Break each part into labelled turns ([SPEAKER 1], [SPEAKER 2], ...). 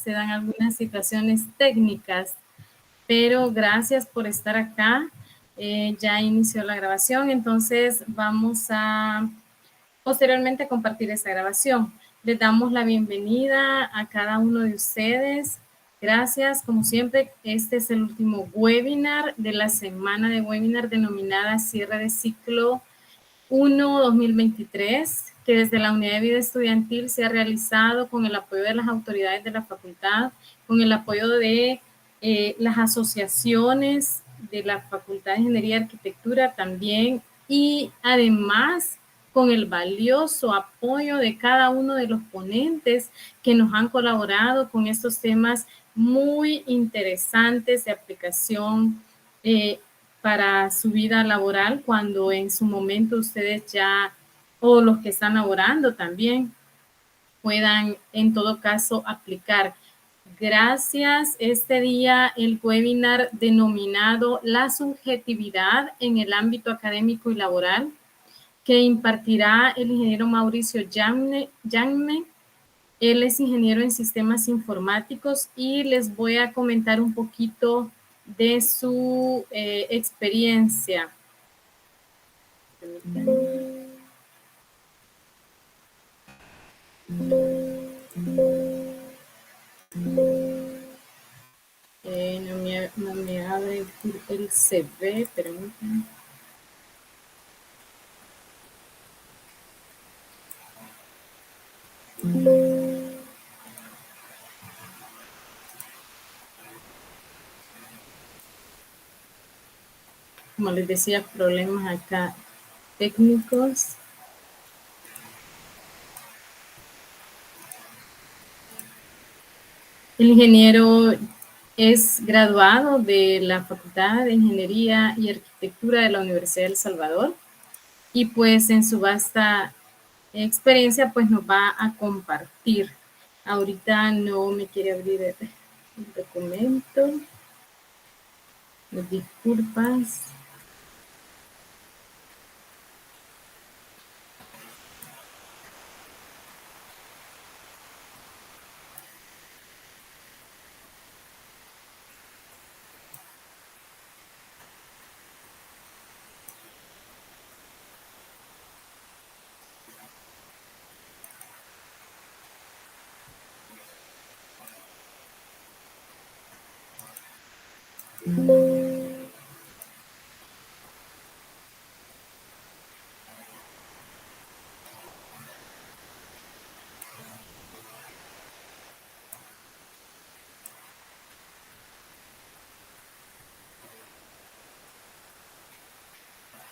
[SPEAKER 1] se dan algunas situaciones técnicas, pero gracias por estar acá. Ya inició la grabación, entonces vamos a posteriormente compartir esta grabación. Les damos la bienvenida a cada uno de ustedes. Gracias, como siempre, este es el último webinar de la semana de webinar denominada Cierre de Ciclo 1 2023, que desde la Unidad de Vida Estudiantil se ha realizado con el apoyo de las autoridades de la facultad, con el apoyo de las asociaciones de la Facultad de Ingeniería y Arquitectura también, y además con el valioso apoyo de cada uno de los ponentes que nos han colaborado con estos temas muy interesantes de aplicación para su vida laboral, cuando en su momento ustedes ya, o los que están laborando también, puedan en todo caso aplicar. Gracias. Este día el webinar denominado La subjetividad en el ámbito académico y laboral, que impartirá el ingeniero Mauricio Llame. Él es ingeniero en sistemas informáticos y les voy a comentar un poquito de su experiencia. No me abre el CV, permítanme. Como les decía, problemas acá técnicos. El ingeniero es graduado de la Facultad de Ingeniería y Arquitectura de la Universidad de El Salvador, y pues en su vasta experiencia pues nos va a compartir. Ahorita no me quiere abrir el documento. Disculpas.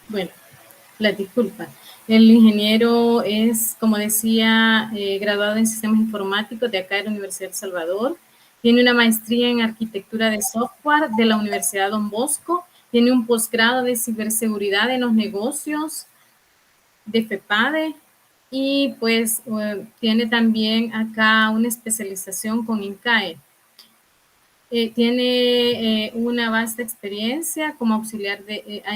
[SPEAKER 1] Bueno, la disculpa. El ingeniero es, como decía, graduado en sistemas informáticos de acá de la Universidad de El Salvador. Tiene una maestría en arquitectura de software de la Universidad Don Bosco. Tiene un posgrado de ciberseguridad en los negocios de FEPADE. Y pues tiene también acá una especialización con INCAE. Tiene una vasta experiencia como auxiliar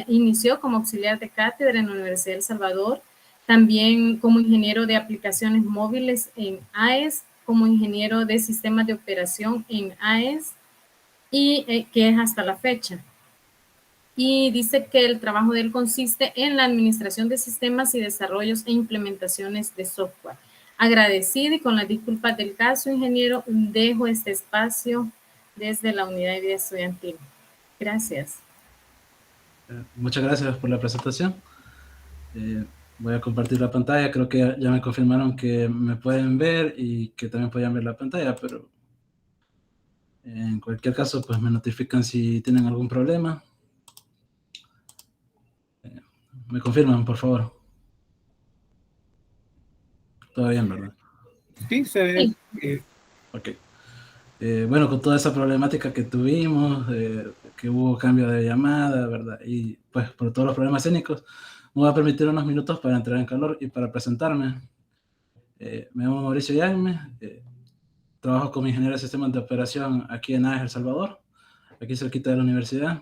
[SPEAKER 1] inició como auxiliar de cátedra en la Universidad de El Salvador, también como ingeniero de aplicaciones móviles en AES, como ingeniero de sistemas de operación en AES, y que es hasta la fecha. Y dice que el trabajo de él consiste en la administración de sistemas y desarrollos e implementaciones de software. Agradecida y con las disculpas del caso, ingeniero, dejo este espacio desde la Unidad de Vida Estudiantil. Gracias.
[SPEAKER 2] Muchas gracias por la presentación. Voy a compartir la pantalla. Creo que ya me confirmaron que me pueden ver y que también pueden ver la pantalla, pero en cualquier caso, pues me notifican si tienen algún problema. Me confirman, por favor. Todo bien, ¿verdad?
[SPEAKER 3] Sí, se ve.
[SPEAKER 2] Ok. Bueno, con toda esa problemática que tuvimos, que hubo cambio de llamada, ¿verdad? Y pues por todos los problemas técnicos, me voy a permitir unos minutos para entrar en calor y para presentarme. Me llamo Mauricio Llame, trabajo como ingeniero de sistemas de operación aquí en AES El Salvador, aquí cerquita de la universidad.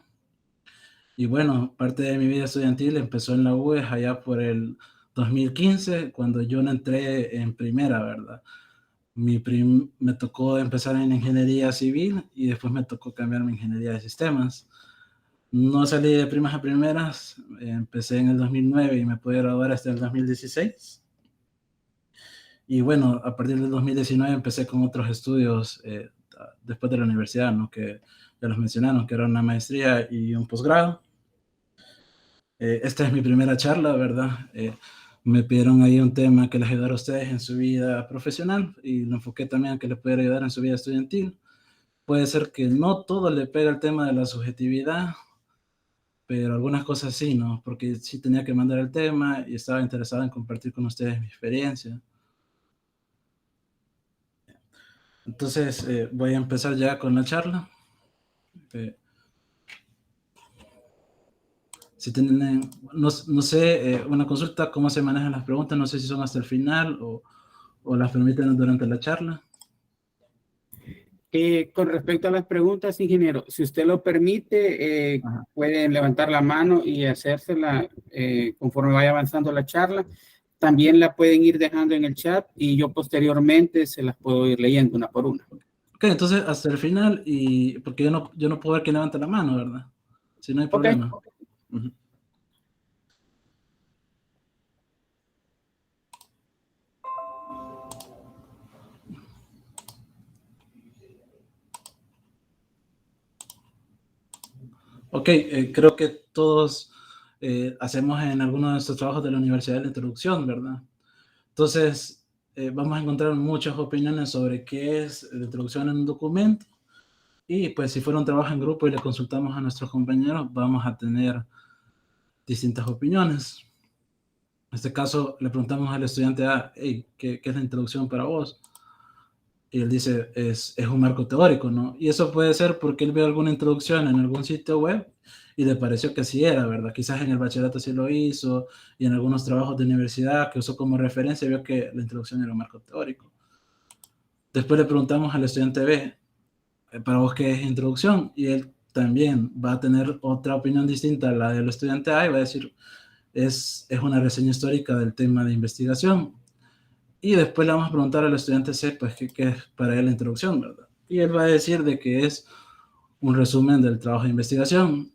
[SPEAKER 2] Y bueno, parte de mi vida estudiantil empezó en la UES allá por el 2015, cuando yo no entré en primera, ¿verdad? Me tocó empezar en ingeniería civil y después me tocó cambiarme a ingeniería de sistemas. No salí de primas a primeras, empecé en el 2009 y me pude graduar hasta el 2016. Y bueno, a partir del 2019 empecé con otros estudios después de la universidad, ¿no? Que ya los mencionaron, que era una maestría y un posgrado. Esta es mi primera charla, ¿verdad? Me pidieron ahí un tema que les ayudara a ustedes en su vida profesional y lo enfoqué también a que les pudiera ayudar en su vida estudiantil. Puede ser que no todo le pega el tema de la subjetividad, pero algunas cosas sí, ¿no? Porque sí tenía que mandar el tema y estaba interesado en compartir con ustedes mi experiencia. Entonces, voy a empezar ya con la charla. Si tienen, no sé, una consulta, cómo se manejan las preguntas, no sé si son hasta el final o las permiten durante la charla.
[SPEAKER 3] Con respecto a las preguntas, ingeniero, si usted lo permite, pueden levantar la mano y hacérsela conforme vaya avanzando la charla. También la pueden ir dejando en el chat y yo posteriormente se las puedo ir leyendo una por una.
[SPEAKER 2] Ok, entonces hasta el final, y porque yo no puedo ver quién levanta la mano, ¿verdad? Si no hay problema.
[SPEAKER 3] Okay.
[SPEAKER 2] Uh-huh. Ok, creo que todos hacemos en alguno de nuestros trabajos de la universidad la introducción, ¿verdad? Entonces, vamos a encontrar muchas opiniones sobre qué es la introducción en un documento. Y pues si fuera un trabajo en grupo y le consultamos a nuestros compañeros, vamos a tener distintas opiniones. En este caso, le preguntamos al estudiante A, hey, ¿qué es la introducción para vos? Y él dice, es un marco teórico, ¿no? Y eso puede ser porque él vio alguna introducción en algún sitio web y le pareció que así era, ¿verdad? Quizás en el bachillerato sí lo hizo y en algunos trabajos de universidad que usó como referencia vio que la introducción era un marco teórico. Después le preguntamos al estudiante B, para vos qué es introducción, y él también va a tener otra opinión distinta a la del estudiante A y va a decir, es una reseña histórica del tema de investigación. Y después le vamos a preguntar al estudiante C, pues, qué es para él la introducción, ¿verdad? Y él va a decir de que es un resumen del trabajo de investigación.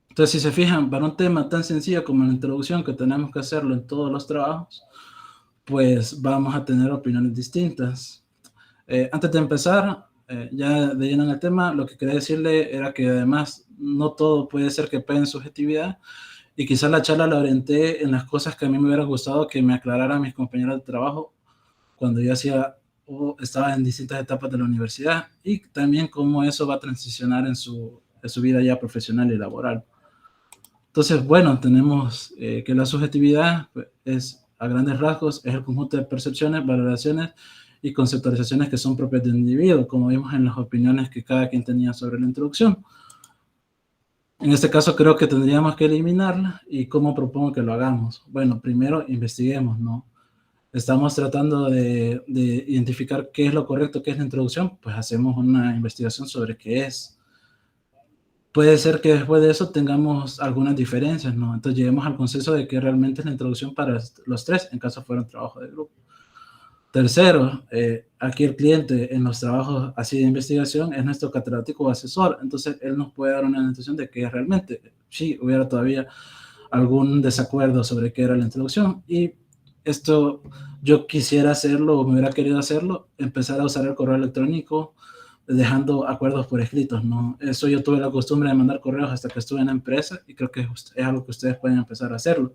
[SPEAKER 2] Entonces, si se fijan, para un tema tan sencillo como la introducción, que tenemos que hacerlo en todos los trabajos, pues vamos a tener opiniones distintas. Antes de empezar, ya de lleno en el tema, lo que quería decirle era que además no todo puede ser que pegue en subjetividad, y quizás la charla la orienté en las cosas que a mí me hubiera gustado que me aclararan mis compañeros de trabajo cuando yo hacía o estaba en distintas etapas de la universidad, y también cómo eso va a transicionar en su vida ya profesional y laboral. Entonces, bueno, tenemos que la subjetividad es, a grandes rasgos, es el conjunto de percepciones, valoraciones y conceptualizaciones que son propias de un individuo, como vimos en las opiniones que cada quien tenía sobre la introducción. En este caso creo que tendríamos que eliminarla. ¿Y cómo propongo que lo hagamos? Bueno, primero investiguemos, ¿no? Estamos tratando de identificar qué es lo correcto, qué es la introducción, pues hacemos una investigación sobre qué es. Puede ser que después de eso tengamos algunas diferencias, ¿no? Entonces lleguemos al consenso de que realmente es la introducción para los tres, en caso fuera un trabajo de grupo. Tercero, aquí el cliente en los trabajos así de investigación es nuestro catedrático o asesor, entonces él nos puede dar una indicación de que realmente, si hubiera todavía algún desacuerdo sobre qué era la introducción, y esto yo quisiera hacerlo o me hubiera querido hacerlo, empezar a usar el correo electrónico dejando acuerdos por escritos, ¿no? Eso yo tuve la costumbre de mandar correos hasta que estuve en la empresa y creo que es algo que ustedes pueden empezar a hacerlo.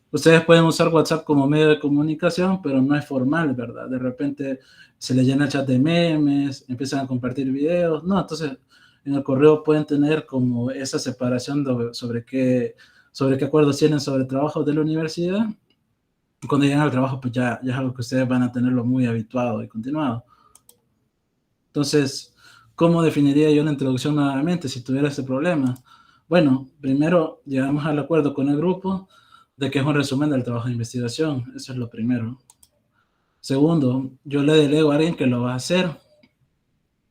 [SPEAKER 2] Ustedes pueden usar WhatsApp como medio de comunicación, pero no es formal, ¿verdad? De repente se le llena el chat de memes, empiezan a compartir videos, no, entonces en el correo pueden tener como esa separación sobre qué acuerdos tienen sobre trabajos de la universidad. Cuando llegan al trabajo, pues ya es algo que ustedes van a tenerlo muy habituado y continuado. Entonces, ¿cómo definiría yo la introducción nuevamente si tuviera ese problema? Bueno, primero llegamos al acuerdo con el grupo de que es un resumen del trabajo de investigación. Eso es lo primero. Segundo, yo le delego a alguien que lo va a hacer.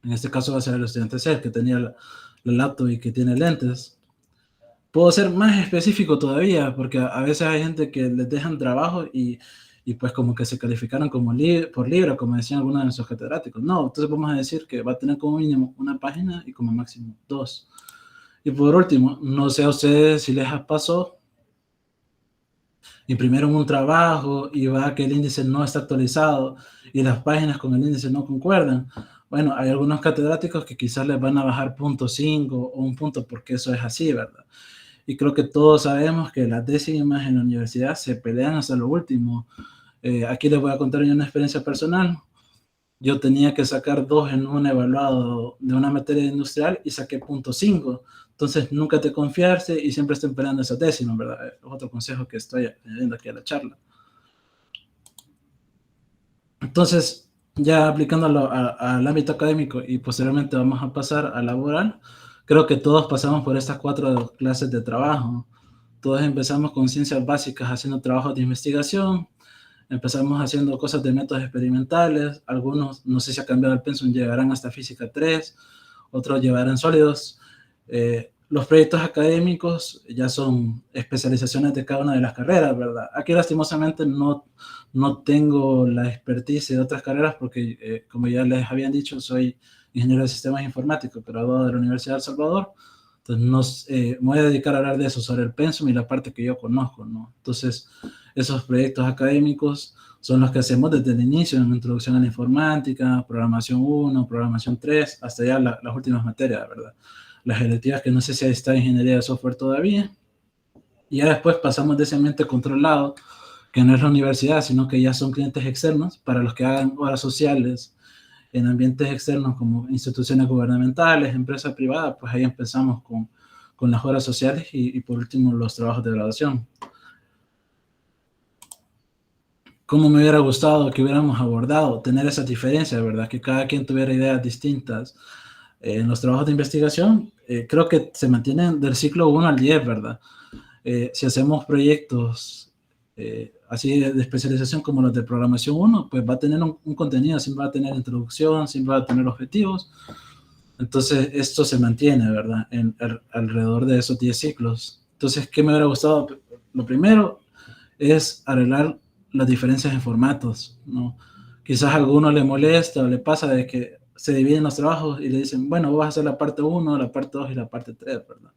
[SPEAKER 2] En este caso va a ser el estudiante C, que tenía la laptop y que tiene lentes. Puedo ser más específico todavía, porque a veces hay gente que les dejan trabajo y y pues como que se calificaron como por libra, como decían algunos de nuestros catedráticos. No, entonces vamos a decir que va a tener como mínimo una página y como máximo 2. Y por último, no sé a ustedes si les pasó, imprimieron un trabajo y va que el índice no está actualizado y las páginas con el índice no concuerdan. Bueno, hay algunos catedráticos que quizás les van a bajar 0.5 o un punto porque eso es así, ¿verdad? Y creo que todos sabemos que las décimas en la universidad se pelean hasta lo último. Aquí les voy a contar una experiencia personal. Yo tenía que sacar 2 en un evaluado de una materia industrial y saqué 0.5. Entonces, nunca te confiarse y siempre estén peleando esa décima, ¿verdad? Es otro consejo que estoy añadiendo aquí a la charla. Entonces, ya aplicándolo al ámbito académico y posteriormente vamos a pasar a laboral, creo que todos pasamos por estas 4 clases de trabajo. Todos empezamos con ciencias básicas haciendo trabajos de investigación, empezamos haciendo cosas de métodos experimentales, algunos, no sé si ha cambiado el pensum, llegarán hasta física 3, otros llevarán sólidos. Los proyectos académicos ya son especializaciones de cada una de las carreras, ¿verdad? Aquí lastimosamente no tengo la expertise de otras carreras porque, como ya les habían dicho, soy ingeniero de sistemas informáticos, graduado de la Universidad de El Salvador. Entonces, me voy a dedicar a hablar de eso, sobre el pensum y la parte que yo conozco, ¿no? Entonces, esos proyectos académicos son los que hacemos desde el inicio, en introducción a la informática, programación 1, programación 3, hasta ya las últimas materias, ¿verdad? Las electivas que no sé si ahí está ingeniería de software todavía. Y ya después pasamos de ese ambiente controlado, que no es la universidad, sino que ya son clientes externos, para los que hagan horas sociales en ambientes externos como instituciones gubernamentales, empresas privadas, pues ahí empezamos con las horas sociales y por último los trabajos de graduación. ¿Cómo me hubiera gustado que hubiéramos abordado, tener esa diferencia, ¿verdad? Que cada quien tuviera ideas distintas. En los trabajos de investigación, creo que se mantienen del ciclo 1 al 10, ¿verdad? Si hacemos proyectos así de especialización como los de programación 1, pues va a tener un contenido, siempre va a tener introducción, siempre va a tener objetivos. Entonces, esto se mantiene, ¿verdad? Alrededor de esos 10 ciclos. Entonces, ¿qué me hubiera gustado? Lo primero es arreglar las diferencias en formatos, ¿no? Quizás a alguno le molesta o le pasa de que se dividen los trabajos y le dicen, bueno, vos vas a hacer la parte 1, la parte 2 y la parte 3, ¿verdad?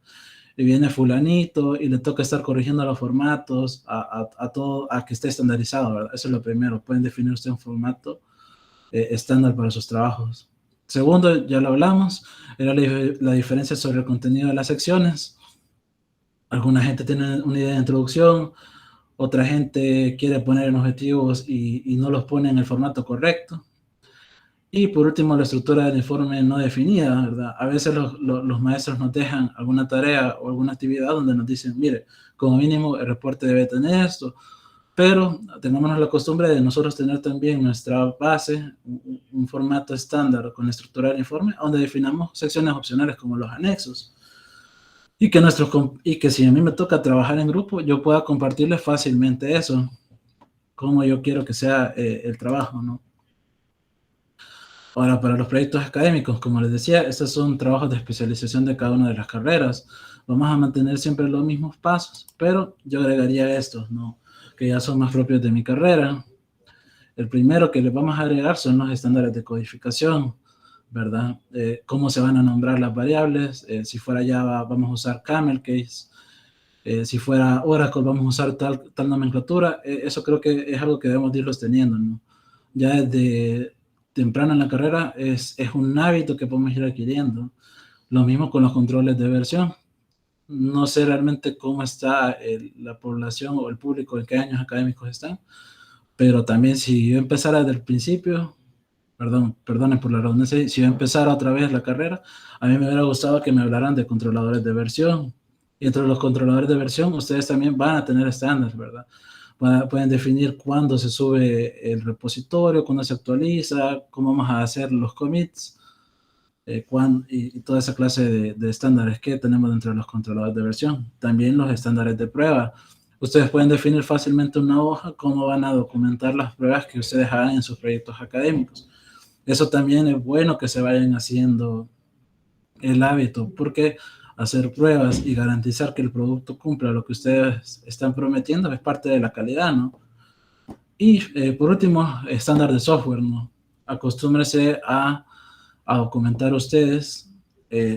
[SPEAKER 2] Y viene fulanito y le toca estar corrigiendo los formatos a todo, a que esté estandarizado, ¿verdad? Eso es lo primero, pueden definir usted un formato estándar para sus trabajos. Segundo, ya lo hablamos, era la diferencia sobre el contenido de las secciones. Alguna gente tiene una idea de introducción, otra gente quiere poner en objetivos y no los pone en el formato correcto. Y por último, la estructura del informe no definida, ¿verdad? A veces los maestros nos dejan alguna tarea o alguna actividad donde nos dicen, mire, como mínimo el reporte debe tener esto, pero tengámonos la costumbre de nosotros tener también nuestra base, un formato estándar con la estructura del informe, donde definamos secciones opcionales como los anexos. Y que si a mí me toca trabajar en grupo, yo pueda compartirles fácilmente eso, como yo quiero que sea el trabajo, ¿no? Ahora, para los proyectos académicos, como les decía, estos son trabajos de especialización de cada una de las carreras. Vamos a mantener siempre los mismos pasos, pero yo agregaría estos, ¿no? Que ya son más propios de mi carrera. El primero que les vamos a agregar son los estándares de codificación, ¿verdad? Cómo se van a nombrar las variables. Si fuera Java, vamos a usar camel case. Si fuera Oracle, vamos a usar tal nomenclatura. Eso creo que es algo que debemos irlos teniendo, ¿no? Ya desde temprano en la carrera es un hábito que podemos ir adquiriendo. Lo mismo con los controles de versión. No sé realmente cómo está la población o el público, en qué años académicos están, pero también si yo empezara desde el principio, perdonen por la redundancia, si yo empezara otra vez la carrera, a mí me hubiera gustado que me hablaran de controladores de versión. Y entre los controladores de versión, ustedes también van a tener estándares, ¿verdad? Pueden definir cuándo se sube el repositorio, cuándo se actualiza, cómo vamos a hacer los commits, y toda esa clase de estándares que tenemos dentro de los controladores de versión. También los estándares de prueba. Ustedes pueden definir fácilmente una hoja, cómo van a documentar las pruebas que ustedes hagan en sus proyectos académicos. Eso también es bueno que se vayan haciendo el hábito, porque hacer pruebas y garantizar que el producto cumpla lo que ustedes están prometiendo es parte de la calidad, ¿no? Y por último, estándar de software, ¿no? Acostúmbrese a documentar ustedes.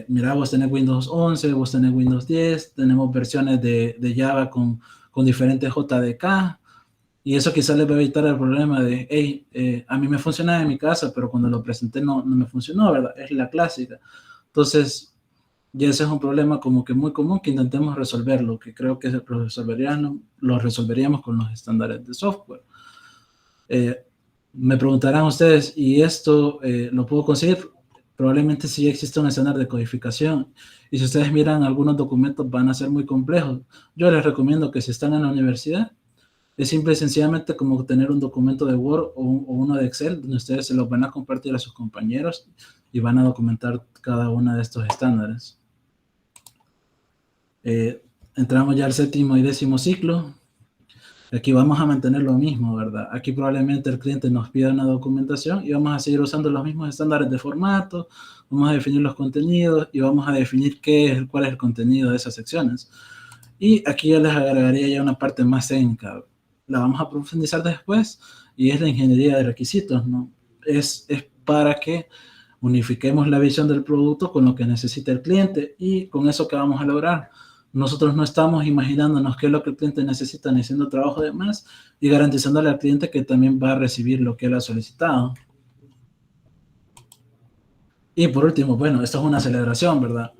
[SPEAKER 2] Mira, vos tenés Windows 11, vos tenés Windows 10, tenemos versiones de Java con diferentes JDK, y eso quizás les va a evitar el problema de, hey, a mí me funcionaba en mi casa, pero cuando lo presenté no me funcionó, ¿verdad? Es la clásica. Entonces, ya ese es un problema como que muy común que intentemos resolverlo, que creo que lo resolveríamos con los estándares de software. Me preguntarán ustedes, ¿y esto lo puedo conseguir? Probablemente sí existe un estándar de codificación, y si ustedes miran algunos documentos van a ser muy complejos. Yo les recomiendo que si están en la universidad, es simple y sencillamente como tener un documento de Word o uno de Excel, donde ustedes se los van a compartir a sus compañeros y van a documentar cada uno de estos estándares. Entramos ya al 7º y 10º ciclo. Aquí vamos a mantener lo mismo, ¿verdad? Aquí probablemente el cliente nos pida una documentación y vamos a seguir usando los mismos estándares de formato, vamos a definir los contenidos y vamos a definir cuál es el contenido de esas secciones. Y aquí yo les agregaría ya una parte más técnica. La vamos a profundizar después, y es la ingeniería de requisitos, ¿no? Es para que unifiquemos la visión del producto con lo que necesita el cliente, y con eso, ¿qué vamos a lograr? Nosotros no estamos imaginándonos qué es lo que el cliente necesita, ni haciendo trabajo de más, y garantizándole al cliente que también va a recibir lo que él ha solicitado. Y por último, bueno, esto es una celebración, ¿verdad?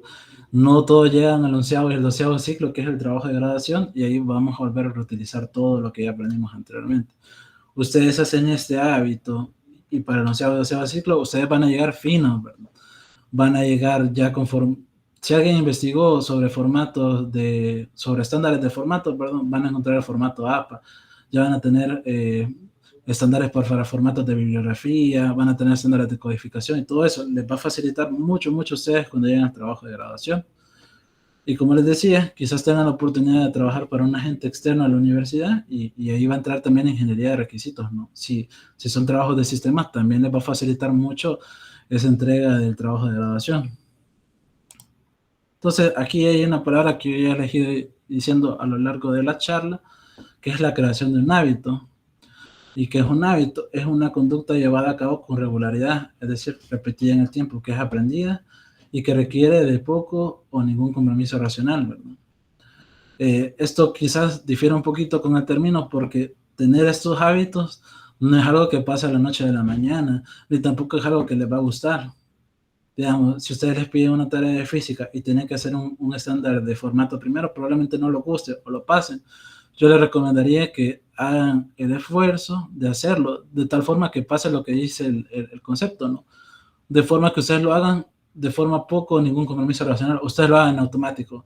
[SPEAKER 2] No todos llegan al 11º y el 12º ciclo, que es el trabajo de graduación, y ahí vamos a volver a reutilizar todo lo que ya aprendimos anteriormente. Ustedes hacen este hábito, y para el 11º y 12º ciclo, ustedes van a llegar finos, ¿verdad? Van a llegar ya conforme. Si alguien investigó sobre sobre estándares de formato, perdón, van a encontrar el formato APA. Ya van a tener estándares para formatos de bibliografía, van a tener estándares de codificación, y todo eso les va a facilitar mucho a ustedes cuando lleguen al trabajo de graduación. Y como les decía, quizás tengan la oportunidad de trabajar para un agente externo a la universidad, y ahí va a entrar también ingeniería de requisitos, ¿no? Si son trabajos de sistemas, también les va a facilitar mucho esa entrega del trabajo de graduación. Entonces, aquí hay una palabra que yo ya les he ido diciendo a lo largo de la charla, que es la creación de un hábito. ¿Y qué es un hábito? Es una conducta llevada a cabo con regularidad, es decir, repetida en el tiempo, que es aprendida y que requiere de poco o ningún compromiso racional, ¿verdad? Esto quizás difiere un poquito con el término, porque tener estos hábitos no es algo que pasa a la noche de la mañana, ni tampoco es algo que les va a gustar. Digamos, si ustedes les piden una tarea de física y tienen que hacer un estándar de formato primero, probablemente no lo guste o lo pasen. Yo les recomendaría que hagan el esfuerzo de hacerlo de tal forma que pase lo que dice el concepto, ¿no? De forma que ustedes lo hagan de forma poco o ningún compromiso racional, ustedes lo hagan en automático.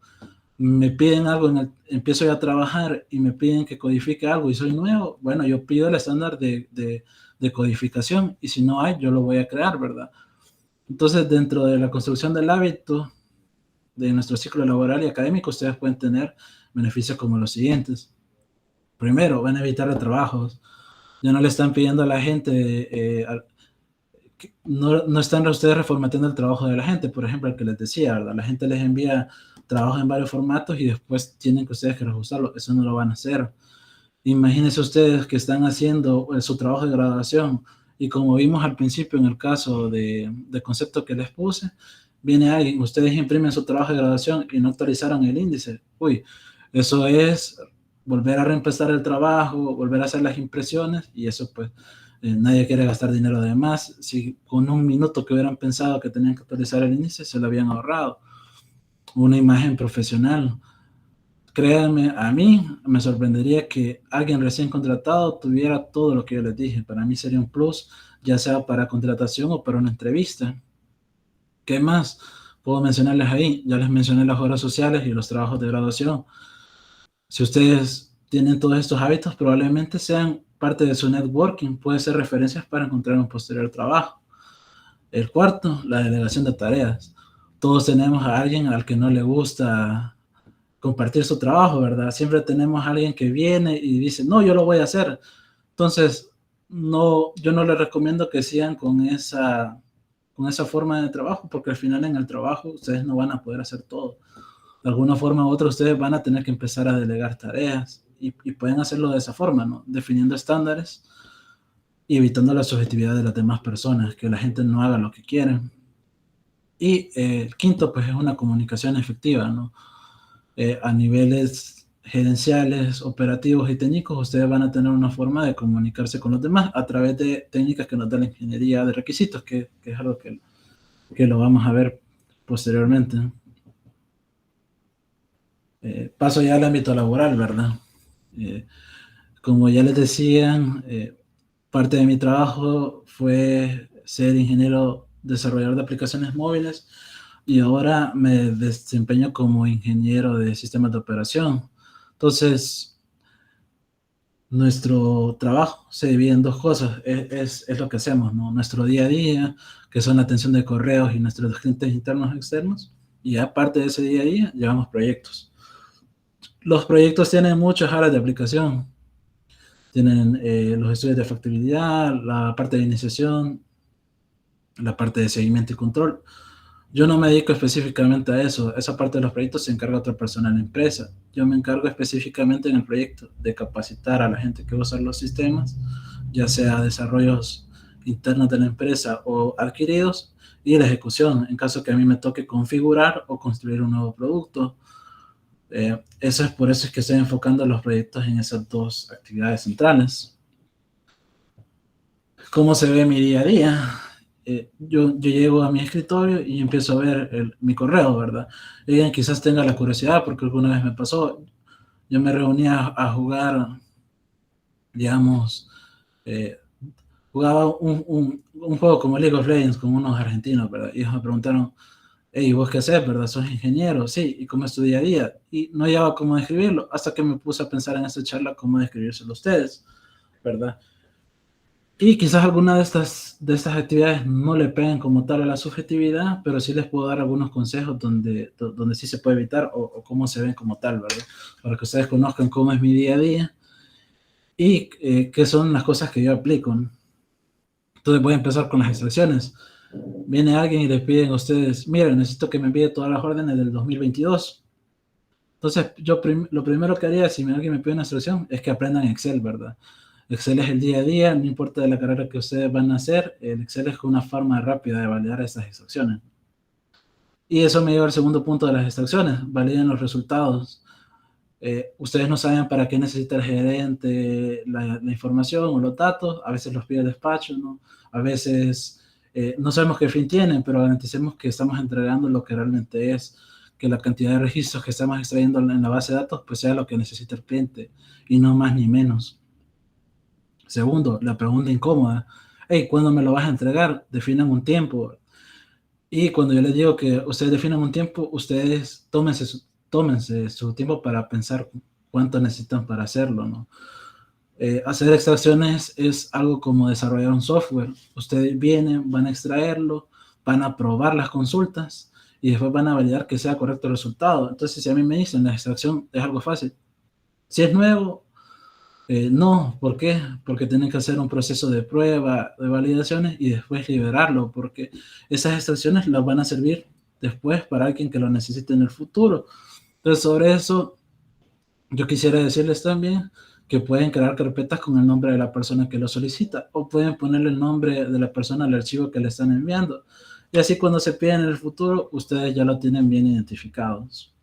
[SPEAKER 2] Me piden algo, empiezo ya a trabajar y me piden que codifique algo y soy nuevo, bueno, yo pido el estándar de codificación, y si no hay, yo lo voy a crear, ¿verdad? Entonces, dentro de la construcción del hábito de nuestro ciclo laboral y académico, ustedes pueden tener beneficios como los siguientes. Primero, van a evitar retrabajos. Ya no le están pidiendo a la gente, no están ustedes reformateando el trabajo de la gente, por ejemplo, el que les decía, ¿verdad? La gente les envía trabajo en varios formatos y después tienen que ustedes que reajustarlo. Eso no lo van a hacer. Imagínense ustedes que están haciendo su trabajo de graduación, y como vimos al principio en el caso de concepto que les puse, viene alguien, ustedes imprimen su trabajo de graduación y no actualizaron el índice. Uy, eso es volver a reempezar el trabajo, volver a hacer las impresiones, y eso pues nadie quiere gastar dinero de más. Si con un minuto que hubieran pensado que tenían que actualizar el índice, se lo habían ahorrado. Una imagen profesional. Créanme, a mí me sorprendería que alguien recién contratado tuviera todo lo que yo les dije. Para mí sería un plus, ya sea para contratación o para una entrevista. ¿Qué más puedo mencionarles ahí? Ya les mencioné las horas sociales y los trabajos de graduación. Si ustedes tienen todos estos hábitos, probablemente sean parte de su networking. Puede ser referencias para encontrar un posterior trabajo. El cuarto, la delegación de tareas. Todos tenemos a alguien al que no le gusta compartir su trabajo, ¿verdad? Siempre tenemos a alguien que viene y dice, no, yo lo voy a hacer. Entonces, no, yo no les recomiendo que sigan con esa forma de trabajo, porque al final en el trabajo ustedes no van a poder hacer todo. De alguna forma u otra ustedes van a tener que empezar a delegar tareas, y pueden hacerlo de esa forma, ¿no? Definiendo estándares y evitando la subjetividad de las demás personas, que la gente no haga lo que quieren. Y el quinto, pues, es una comunicación efectiva, ¿no? A niveles gerenciales, operativos y técnicos, ustedes van a tener una forma de comunicarse con los demás a través de técnicas que nos da la ingeniería de requisitos, que es algo que lo vamos a ver posteriormente. Paso ya al ámbito laboral, ¿verdad? Como ya les decía, parte de mi trabajo fue ser ingeniero desarrollador de aplicaciones móviles y ahora me desempeño como ingeniero de sistemas de operación. Entonces, nuestro trabajo se divide en dos cosas, es lo que hacemos, ¿no? Nuestro día a día, que son la atención de correos y nuestros clientes internos y externos, y aparte de ese día a día, llevamos proyectos. Los proyectos tienen muchas áreas de aplicación. Tienen los estudios de factibilidad, la parte de iniciación, la parte de seguimiento y control. Yo no me dedico específicamente a eso. Esa parte de los proyectos se encarga otra persona en la empresa. Yo me encargo específicamente en el proyecto de capacitar a la gente que va a usar los sistemas, ya sea desarrollos internos de la empresa o adquiridos, y la ejecución, en caso que a mí me toque configurar o construir un nuevo producto. Eso es por eso es que estoy enfocando los proyectos en esas dos actividades centrales. ¿Cómo se ve mi día a día? Yo llego a mi escritorio y empiezo a ver mi correo, ¿verdad? Alguien quizás tenga la curiosidad, porque alguna vez me pasó, yo me reunía a jugar, digamos, jugaba un juego como League of Legends con unos argentinos, ¿verdad? Y ellos me preguntaron, hey, ¿vos qué haces, verdad? ¿Sos ingeniero? Sí, ¿y cómo es tu día a día? Y no hallaba cómo describirlo, hasta que me puse a pensar en esta charla cómo describírselo a ustedes, ¿verdad? Y quizás alguna de estas actividades no le peguen como tal a la subjetividad, pero sí les puedo dar algunos consejos donde sí se puede evitar o cómo se ven como tal, ¿verdad? Para que ustedes conozcan cómo es mi día a día y qué son las cosas que yo aplico, ¿no? Entonces voy a empezar con las extracciones. Viene alguien y les piden a ustedes, miren, necesito que me envíe todas las órdenes del 2022. Entonces, yo lo primero que haría si alguien me pide una extracción es que aprendan Excel, ¿verdad? Excel es el día a día, no importa de la carrera que ustedes van a hacer, el Excel es una forma rápida de validar esas extracciones. Y eso me lleva al segundo punto de las extracciones, validen los resultados. Ustedes no saben para qué necesita el gerente la información o los datos, a veces los pide el despacho, ¿no? A veces no sabemos qué fin tienen, pero garanticemos que estamos entregando lo que realmente es, que la cantidad de registros que estamos extrayendo en la base de datos pues sea lo que necesita el cliente y no más ni menos. Segundo, la pregunta incómoda, hey, ¿cuándo me lo vas a entregar? Definan un tiempo. Y cuando yo les digo que ustedes definan un tiempo, ustedes tómense su tiempo para pensar cuánto necesitan para hacerlo, ¿no? Hacer extracciones es algo como desarrollar un software. Ustedes vienen, van a extraerlo, van a probar las consultas y después van a validar que sea correcto el resultado. Entonces, si a mí me dicen la extracción es algo fácil, si es nuevo, no. ¿Por qué? Porque tienen que hacer un proceso de prueba, de validaciones y después liberarlo, porque esas extracciones las van a servir después para alguien que lo necesite en el futuro. Entonces, sobre eso, yo quisiera decirles también que pueden crear carpetas con el nombre de la persona que lo solicita o pueden ponerle el nombre de la persona al archivo que le están enviando. Y así cuando se piden en el futuro, ustedes ya lo tienen bien identificados.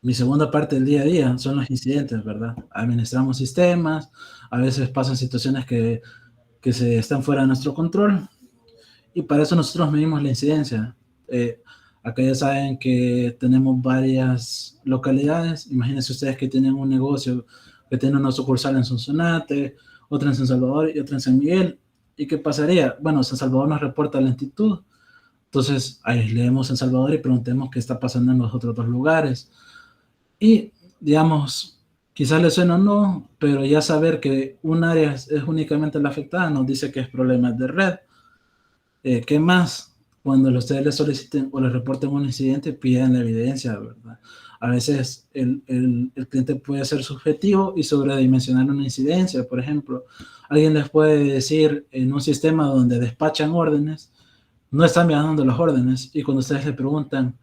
[SPEAKER 2] Mi segunda parte del día a día son los incidentes, ¿verdad? Administramos sistemas, a veces pasan situaciones que se están fuera de nuestro control y para eso nosotros medimos la incidencia. Acá ya saben que tenemos varias localidades. Imagínense ustedes que tienen un negocio que tiene una sucursal en Sonsonate, otra en San Salvador y otra en San Miguel. ¿Y qué pasaría? Bueno, San Salvador nos reporta lentitud. Entonces, aislemos San Salvador y preguntemos qué está pasando en los otros dos lugares. Y, digamos, quizás les suena o no, pero ya saber que un área es únicamente la afectada nos dice que es problemas de red. ¿Qué más? Cuando ustedes les soliciten o les reporten un incidente, piden la evidencia, ¿verdad? A veces el cliente puede ser subjetivo y sobredimensionar una incidencia. Por ejemplo, alguien les puede decir en un sistema donde despachan órdenes, no están viajando las órdenes, y cuando ustedes le preguntan,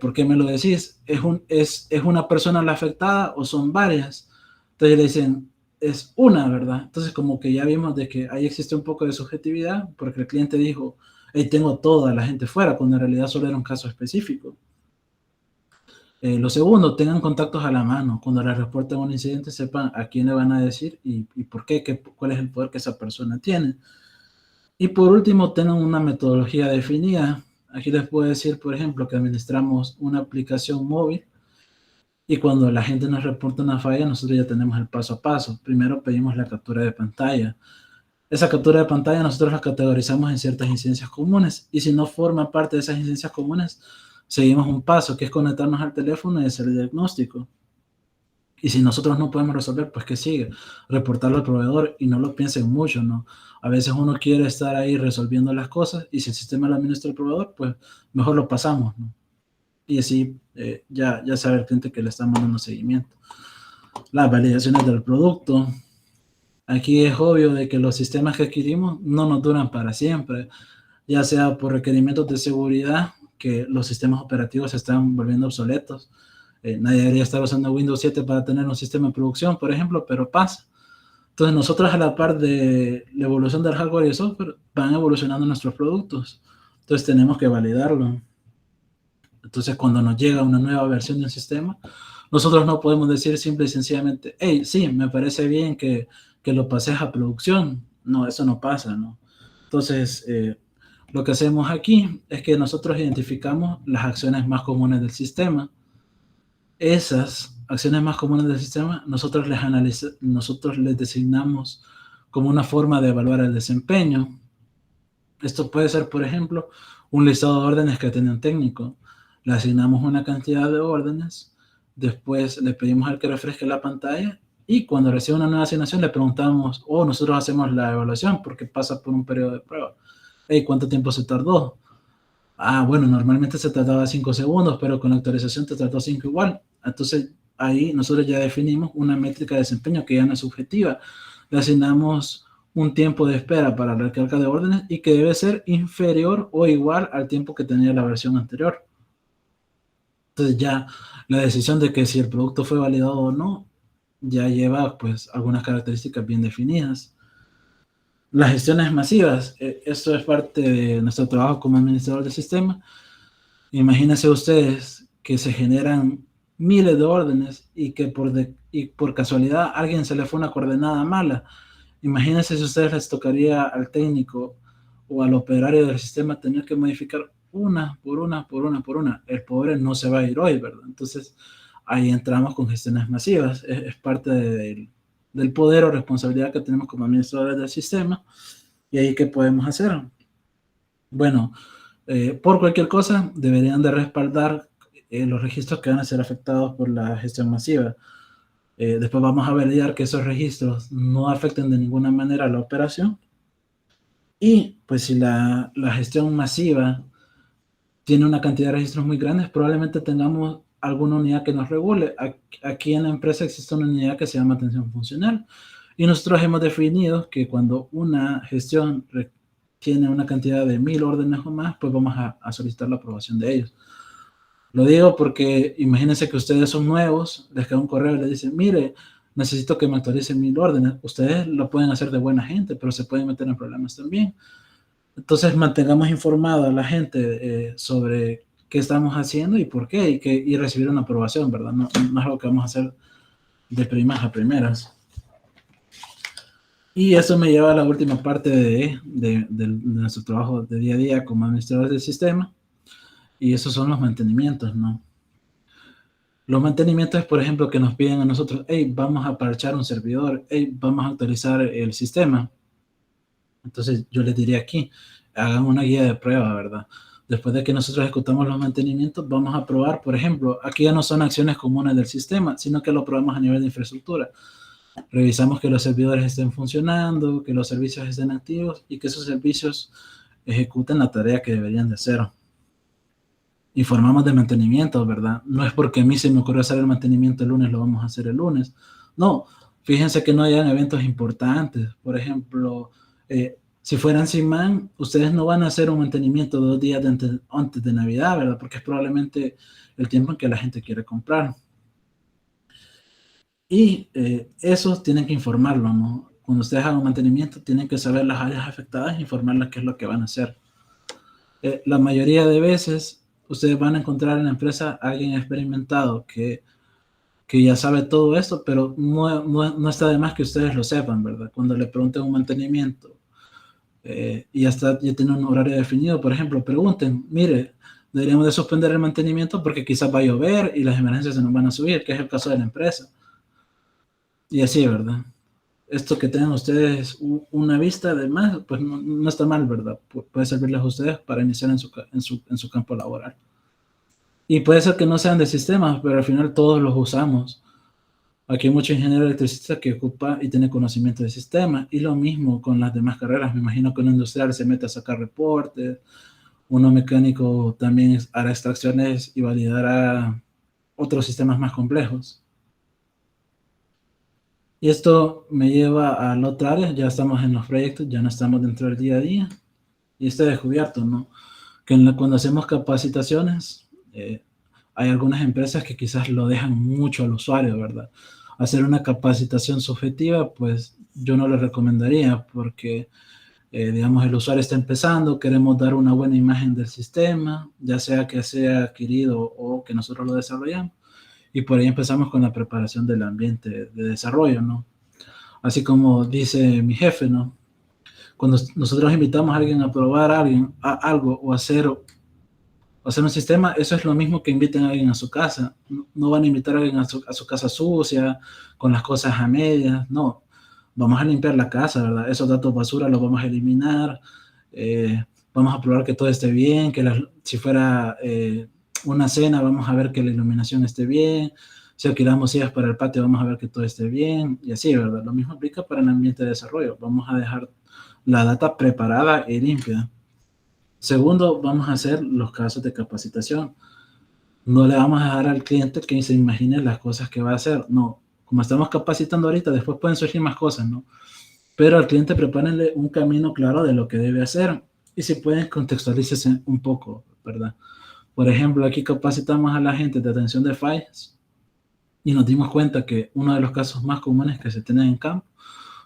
[SPEAKER 2] ¿Por qué me lo decís? ¿Es una persona la afectada o son varias? Entonces le dicen, es una, ¿verdad? Entonces como que ya vimos de que ahí existe un poco de subjetividad, porque el cliente dijo, hey, tengo toda la gente fuera, cuando en realidad solo era un caso específico. Lo segundo, tengan contactos a la mano. Cuando les reporten un incidente, sepan a quién le van a decir y por qué, cuál es el poder que esa persona tiene. Y por último, tengan una metodología definida. Aquí les puedo decir, por ejemplo, que administramos una aplicación móvil y cuando la gente nos reporta una falla, nosotros ya tenemos el paso a paso. Primero pedimos la captura de pantalla. Esa captura de pantalla nosotros la categorizamos en ciertas incidencias comunes y si no forma parte de esas incidencias comunes, seguimos un paso que es conectarnos al teléfono y hacer el diagnóstico. Y si nosotros no podemos resolver, pues que sigue, reportarlo al proveedor y no lo piensen mucho, ¿no? A veces uno quiere estar ahí resolviendo las cosas y si el sistema lo administra el proveedor, pues mejor lo pasamos, ¿no? Y así ya sabe el cliente que le estamos dando seguimiento. Las validaciones del producto. Aquí es obvio de que los sistemas que adquirimos no nos duran para siempre, ya sea por requerimientos de seguridad, que los sistemas operativos se están volviendo obsoletos. Nadie debería estar usando Windows 7 para tener un sistema de producción, por ejemplo, pero pasa. Entonces nosotros a la par de la evolución del hardware y el software, van evolucionando nuestros productos. Entonces tenemos que validarlo. Entonces cuando nos llega una nueva versión de un sistema, nosotros no podemos decir simple y sencillamente, hey, sí, me parece bien que lo pases a producción. No, eso no pasa, ¿no? Entonces, lo que hacemos aquí es que nosotros identificamos las acciones más comunes del sistema. Esas acciones más comunes del sistema, nosotros les designamos como una forma de evaluar el desempeño. Esto puede ser, por ejemplo, un listado de órdenes que tiene un técnico. Le asignamos una cantidad de órdenes, después le pedimos al que refresque la pantalla y cuando recibe una nueva asignación le preguntamos, nosotros hacemos la evaluación porque pasa por un periodo de prueba. Hey, ¿cuánto tiempo se tardó? Bueno, normalmente se tardaba 5 segundos, pero con la actualización te tardó 5 igual. Entonces, ahí nosotros ya definimos una métrica de desempeño que ya no es subjetiva. Le asignamos un tiempo de espera para la recarga de órdenes y que debe ser inferior o igual al tiempo que tenía la versión anterior. Entonces, ya la decisión de que si el producto fue validado o no, ya lleva pues algunas características bien definidas. Las gestiones masivas, esto es parte de nuestro trabajo como administrador del sistema. Imagínense ustedes que se generan miles de órdenes y que por casualidad a alguien se le fue una coordenada mala. Imagínense si a ustedes les tocaría al técnico o al operario del sistema tener que modificar una por una. El pobre no se va a ir hoy, ¿verdad? Entonces ahí entramos con gestiones masivas. Es parte del poder o responsabilidad que tenemos como administradores del sistema. ¿Y ahí qué podemos hacer? Bueno, por cualquier cosa deberían de respaldar los registros que van a ser afectados por la gestión masiva. Después vamos a validar que esos registros no afecten de ninguna manera la operación. Y pues si la gestión masiva tiene una cantidad de registros muy grandes, probablemente tengamos alguna unidad que nos regule. Aquí en la empresa existe una unidad que se llama atención funcional y nosotros hemos definido que cuando una gestión tiene una cantidad de 1000 órdenes o más, pues vamos a solicitar la aprobación de ellos. Lo digo porque imagínense que ustedes son nuevos, les cae un correo y les dicen, mire, necesito que me actualicen 1000 órdenes. Ustedes lo pueden hacer de buena gente, pero se pueden meter en problemas también. Entonces mantengamos informada a la gente sobre qué estamos haciendo y por qué, y recibir una aprobación, ¿verdad? No es algo que vamos a hacer de primas a primeras. Y eso me lleva a la última parte de nuestro trabajo de día a día como administradores del sistema, y esos son los mantenimientos, ¿no? Los mantenimientos es, por ejemplo, que nos piden a nosotros, hey, vamos a parchar un servidor, hey, vamos a actualizar el sistema. Entonces yo les diría aquí, hagan una guía de prueba, ¿verdad? Después de que nosotros ejecutamos los mantenimientos, vamos a probar, por ejemplo, aquí ya no son acciones comunes del sistema, sino que lo probamos a nivel de infraestructura. Revisamos que los servidores estén funcionando, que los servicios estén activos y que esos servicios ejecuten la tarea que deberían de hacer. Informamos de mantenimiento, ¿verdad? No es porque a mí se me ocurrió hacer el mantenimiento el lunes, lo vamos a hacer el lunes. No, fíjense que no hayan eventos importantes. Por ejemplo, Si fueran sin man, ustedes no van a hacer un mantenimiento 2 días antes de Navidad, ¿verdad? Porque es probablemente el tiempo en que la gente quiere comprar. Y eso tienen que informarlo, ¿no? Cuando ustedes hagan un mantenimiento, tienen que saber las áreas afectadas e informarlas qué es lo que van a hacer. La mayoría de veces, ustedes van a encontrar en la empresa a alguien experimentado que ya sabe todo esto, pero no está de más que ustedes lo sepan, ¿verdad? Cuando le pregunten un mantenimiento y ya tiene un horario definido, por ejemplo, pregunten, mire, deberíamos de suspender el mantenimiento porque quizás va a llover y las emergencias se nos van a subir, que es el caso de la empresa. Y así, ¿verdad? Esto que tengan ustedes una vista de más, pues no está mal, ¿verdad? Puede servirles a ustedes para iniciar en su campo laboral. Y puede ser que no sean de sistemas, pero al final todos los usamos. Aquí hay muchos ingenieros electricistas que ocupa y tiene conocimiento de sistemas. Y lo mismo con las demás carreras. Me imagino que un industrial se mete a sacar reportes. Uno mecánico también hará extracciones y validará otros sistemas más complejos. Y esto me lleva a la otra área. Ya estamos en los proyectos, ya no estamos dentro del día a día. Y está descubierto, ¿no? Que cuando hacemos capacitaciones, hay algunas empresas que quizás lo dejan mucho al usuario, ¿verdad? Hacer una capacitación subjetiva, pues yo no lo recomendaría porque, digamos, el usuario está empezando, queremos dar una buena imagen del sistema, ya sea que sea adquirido o que nosotros lo desarrollamos, y por ahí empezamos con la preparación del ambiente de desarrollo, ¿no? Así como dice mi jefe, ¿no? Cuando nosotros invitamos a alguien a probar algo o hacer un sistema, eso es lo mismo que inviten a alguien a su casa. No van a invitar a alguien a su casa sucia, con las cosas a medias, no. Vamos a limpiar la casa, ¿verdad? Esos datos basura los vamos a eliminar, vamos a probar que todo esté bien, si fuera una cena, vamos a ver que la iluminación esté bien, si alquilamos sillas para el patio, vamos a ver que todo esté bien, y así, ¿verdad? Lo mismo aplica para el ambiente de desarrollo. Vamos a dejar la data preparada y limpia. Segundo, vamos a hacer los casos de capacitación. No le vamos a dejar al cliente que se imagine las cosas que va a hacer. No, como estamos capacitando ahorita, después pueden surgir más cosas, ¿no? Pero al cliente prepárenle un camino claro de lo que debe hacer. Y si pueden, contextualícese un poco, ¿verdad? Por ejemplo, aquí capacitamos a la gente de atención de fallas y nos dimos cuenta que uno de los casos más comunes que se tienen en campo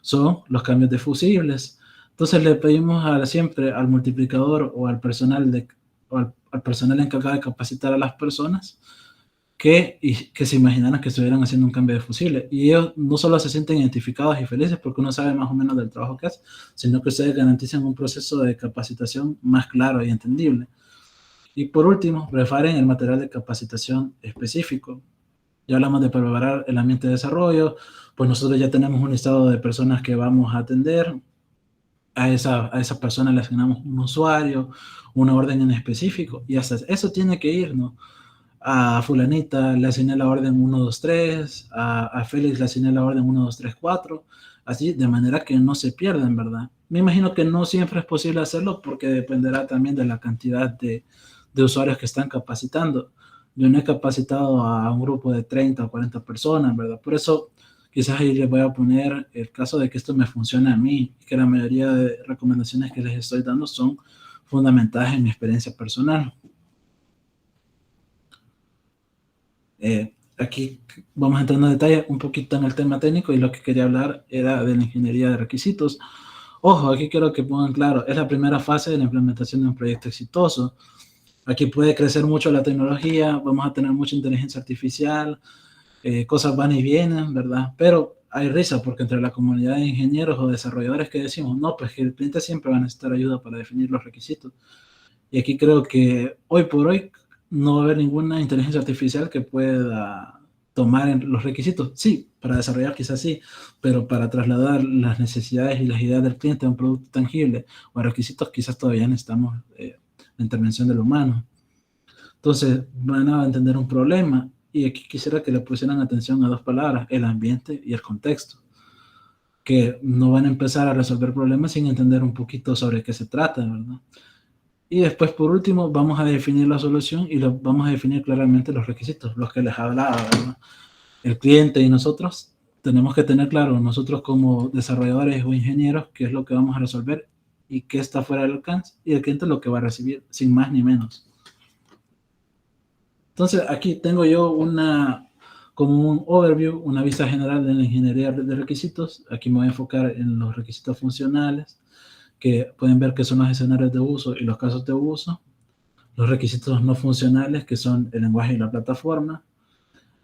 [SPEAKER 2] son los cambios de fusibles. Entonces le pedimos siempre al multiplicador o al personal encargado de capacitar a las personas que se imaginaran que estuvieran haciendo un cambio de fusible. Y ellos no solo se sienten identificados y felices porque uno sabe más o menos del trabajo que hace, sino que ustedes garantizan un proceso de capacitación más claro y entendible. Y por último, preparen el material de capacitación específico. Ya hablamos de preparar el ambiente de desarrollo, pues nosotros ya tenemos un listado de personas que vamos a atender. A esa persona le asignamos un usuario, una orden en específico, y hasta eso tiene que ir, ¿no? A fulanita le asigné la orden 1, 2, 3, a Félix le asigné la orden 1, 2, 3, 4, así de manera que no se pierdan, ¿verdad? Me imagino que no siempre es posible hacerlo porque dependerá también de la cantidad de usuarios que están capacitando. Yo no he capacitado a un grupo de 30 o 40 personas, ¿verdad? Por eso quizás ahí les voy a poner el caso de que esto me funcione a mí y que la mayoría de recomendaciones que les estoy dando son fundamentadas en mi experiencia personal. Aquí vamos entrando en detalle un poquito en el tema técnico y lo que quería hablar era de la ingeniería de requisitos. Ojo, aquí quiero que pongan claro, es la primera fase de la implementación de un proyecto exitoso. Aquí puede crecer mucho la tecnología, vamos a tener mucha inteligencia artificial, cosas van y vienen, ¿verdad? Pero hay risa porque entre la comunidad de ingenieros o desarrolladores que decimos, no, pues que el cliente siempre va a necesitar ayuda para definir los requisitos. Y aquí creo que hoy por hoy no va a haber ninguna inteligencia artificial que pueda tomar los requisitos. Sí, para desarrollar quizás sí, pero para trasladar las necesidades y las ideas del cliente a un producto tangible o a requisitos quizás todavía necesitamos la intervención del humano. Entonces van a entender un problema y aquí quisiera que le pusieran atención a dos palabras, el ambiente y el contexto, que no van a empezar a resolver problemas sin entender un poquito sobre qué se trata, ¿verdad? Y después, por último, vamos a definir la solución y vamos a definir claramente los requisitos, los que les hablaba, ¿verdad? El cliente y nosotros tenemos que tener claro, nosotros como desarrolladores o ingenieros, qué es lo que vamos a resolver y qué está fuera del alcance, y el cliente lo que va a recibir, sin más ni menos. Entonces, aquí tengo yo como un overview, una vista general de la ingeniería de requisitos. Aquí me voy a enfocar en los requisitos funcionales, que pueden ver que son los escenarios de uso y los casos de uso. Los requisitos no funcionales, que son el lenguaje y la plataforma.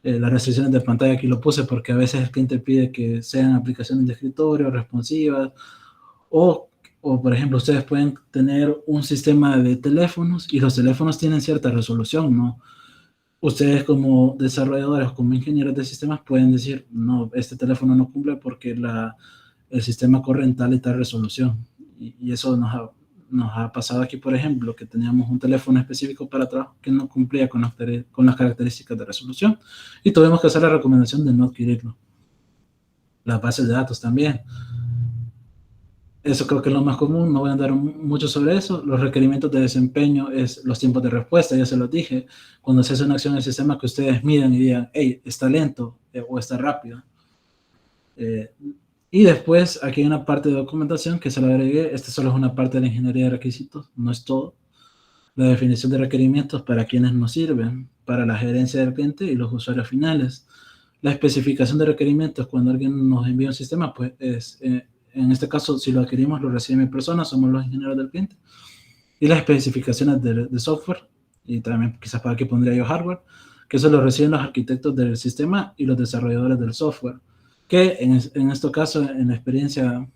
[SPEAKER 2] Las restricciones de pantalla aquí lo puse porque a veces el cliente pide que sean aplicaciones de escritorio, responsivas, o por ejemplo, ustedes pueden tener un sistema de teléfonos y los teléfonos tienen cierta resolución, ¿no? Ustedes como desarrolladores o como ingenieros de sistemas pueden decir, no, este teléfono no cumple porque el sistema corre en tal y tal resolución. Y eso nos ha pasado aquí, por ejemplo, que teníamos un teléfono específico para trabajo que no cumplía con las características de resolución y tuvimos que hacer la recomendación de no adquirirlo. Las bases de datos también. Eso creo que es lo más común, no voy a andar mucho sobre eso. Los requerimientos de desempeño es los tiempos de respuesta, ya se los dije. Cuando se hace una acción en el sistema que ustedes midan y digan, hey, está lento o está rápido. Y después aquí hay una parte de documentación que se la agregué. Esta solo es una parte de la ingeniería de requisitos, no es todo. La definición de requerimientos para quienes nos sirven, para la gerencia del cliente y los usuarios finales. La especificación de requerimientos cuando alguien nos envía un sistema, pues es... en este caso, si lo adquirimos, lo recibe mi persona, somos los ingenieros del cliente. Y las especificaciones de software, y también quizás para aquí pondría yo hardware, que eso lo reciben los arquitectos del sistema y los desarrolladores del software, que en este caso, en la experiencia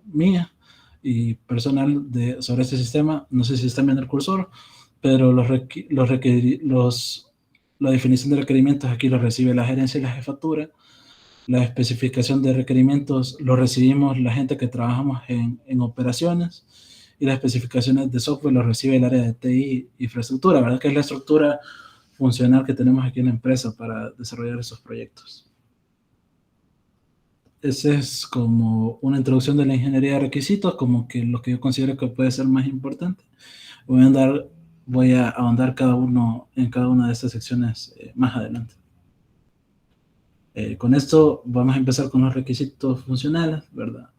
[SPEAKER 2] mía y personal sobre este sistema, no sé si están viendo el cursor, pero la definición de requerimientos aquí lo recibe la gerencia y la jefatura. La especificación de requerimientos lo recibimos la gente que trabajamos en operaciones y las especificaciones de software lo recibe el área de TI infraestructura, ¿verdad? Que es la estructura funcional que tenemos aquí en la empresa para desarrollar esos proyectos. Esa es como una introducción de la ingeniería de requisitos, como que lo que yo considero que puede ser más importante. Voy a ahondar en cada una de estas secciones más adelante. Con esto vamos a empezar con los requisitos funcionales, ¿verdad?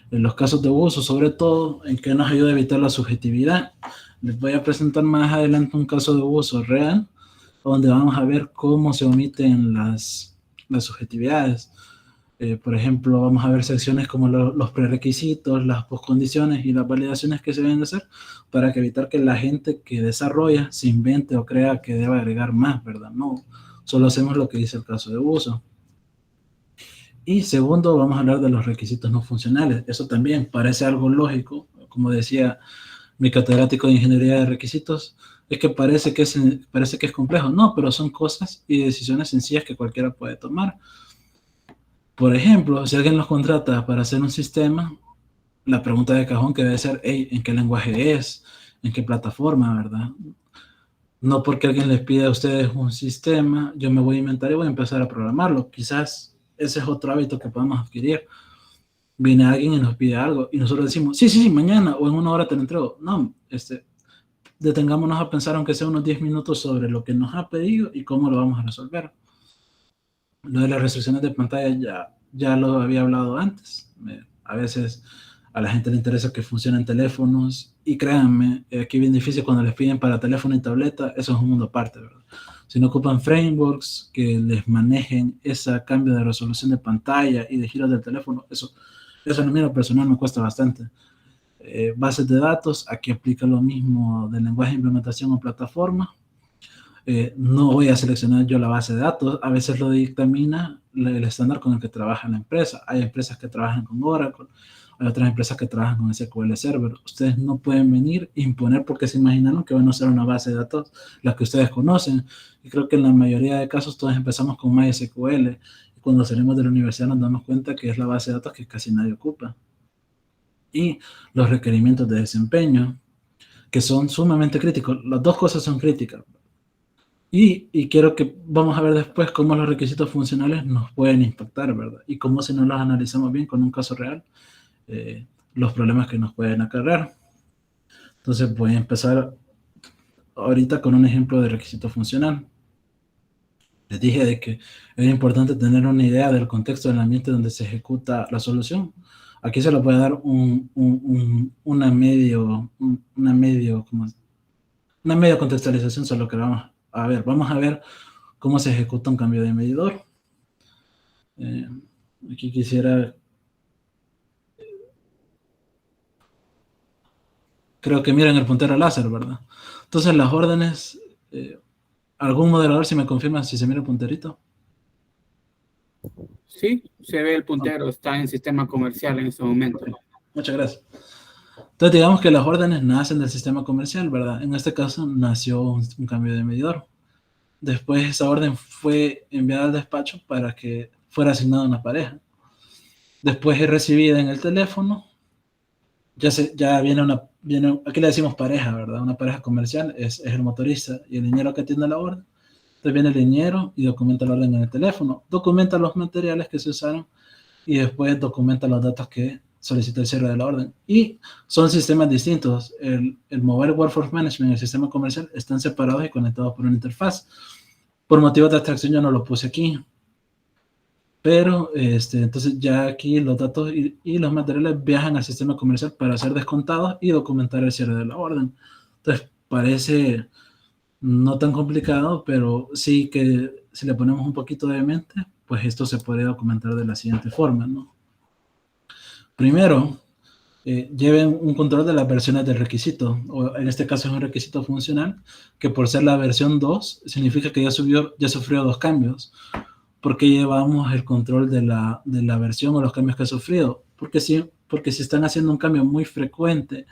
[SPEAKER 2] En los casos de uso, sobre todo, en que nos ayuda a evitar la subjetividad. Les voy a presentar más adelante un caso de uso real, donde vamos a ver cómo se omiten las subjetividades. Por ejemplo, vamos a ver secciones como los prerequisitos, las postcondiciones y las validaciones que se deben de hacer para evitar que la gente que desarrolla se invente o crea que debe agregar más, ¿verdad? No, solo hacemos lo que dice el caso de uso. Y segundo, vamos a hablar de los requisitos no funcionales. Eso también parece algo lógico, como decía mi catedrático de ingeniería de requisitos, es que parece que es complejo. No, pero son cosas y decisiones sencillas que cualquiera puede tomar. Por ejemplo, si alguien los contrata para hacer un sistema, la pregunta de cajón que debe ser, hey, ¿en qué lenguaje es? ¿En qué plataforma, verdad? No porque alguien les pida a ustedes un sistema, yo me voy a inventar y voy a empezar a programarlo. Quizás ese es otro hábito que podemos adquirir. Viene alguien y nos pide algo y nosotros decimos, sí, mañana o en 1 hora te lo entrego. No, detengámonos a pensar aunque sea unos 10 minutos sobre lo que nos ha pedido y cómo lo vamos a resolver. Lo de las restricciones de pantalla ya lo había hablado antes. A veces a la gente le interesa que funcionen teléfonos y créanme, aquí es bien difícil cuando les piden para teléfono y tableta, eso es un mundo aparte, ¿verdad? Si no ocupan frameworks que les manejen ese cambio de resolución de pantalla y de giros del teléfono, eso a mí en lo personal me cuesta bastante. Bases de datos, aquí aplica lo mismo del lenguaje de implementación o plataforma. No voy a seleccionar yo la base de datos, a veces lo dictamina el estándar con el que trabaja la empresa. Hay empresas que trabajan con Oracle, hay otras empresas que trabajan con SQL Server. Ustedes no pueden venir e imponer porque se imaginaron que van a usar una base de datos, la que ustedes conocen. Y creo que en la mayoría de casos todos empezamos con MySQL. Y cuando salimos de la universidad nos damos cuenta que es la base de datos que casi nadie ocupa. Y los requerimientos de desempeño, que son sumamente críticos. Las dos cosas son críticas. Y quiero que vamos a ver después cómo los requisitos funcionales nos pueden impactar, ¿verdad? Y cómo si no los analizamos bien con un caso real, los problemas que nos pueden acarrear. Entonces voy a empezar ahorita con un ejemplo de requisito funcional. Les dije de que era importante tener una idea del contexto del ambiente donde se ejecuta la solución. Aquí se le puede dar una medio contextualización sobre lo que vamos a ver. Vamos a ver cómo se ejecuta un cambio de medidor. Aquí quisiera... Creo que miren el puntero láser, ¿verdad? Entonces las órdenes... ¿algún moderador si me confirma si se mira el punterito?
[SPEAKER 3] Sí, se ve el puntero, está en sistema comercial en este momento.
[SPEAKER 2] Okay. Muchas gracias. Entonces digamos que las órdenes nacen del sistema comercial, ¿verdad? En este caso nació un cambio de medidor. Después esa orden fue enviada al despacho para que fuera asignada a una pareja. Después es recibida en el teléfono. Ya viene aquí le decimos pareja, ¿verdad? Una pareja comercial es el motorista y el liniero que atiende la orden. Entonces viene el liniero y documenta la orden en el teléfono. Documenta los materiales que se usaron y después documenta los datos que solicita el cierre de la orden. Y son sistemas distintos. El Mobile Workforce Management y el sistema comercial están separados y conectados por una interfaz. Por motivos de abstracción yo no lo puse aquí. Pero entonces ya aquí los datos y los materiales viajan al sistema comercial para ser descontados y documentar el cierre de la orden. Entonces parece no tan complicado, pero sí que si le ponemos un poquito de mente, pues esto se puede documentar de la siguiente forma, ¿no? Primero, lleven un control de las versiones del requisito, o en este caso es un requisito funcional, que por ser la versión 2, significa que ya sufrió 2 cambios. ¿Por qué llevamos el control de la versión o los cambios que ha sufrido? Porque si están haciendo un cambio muy frecuente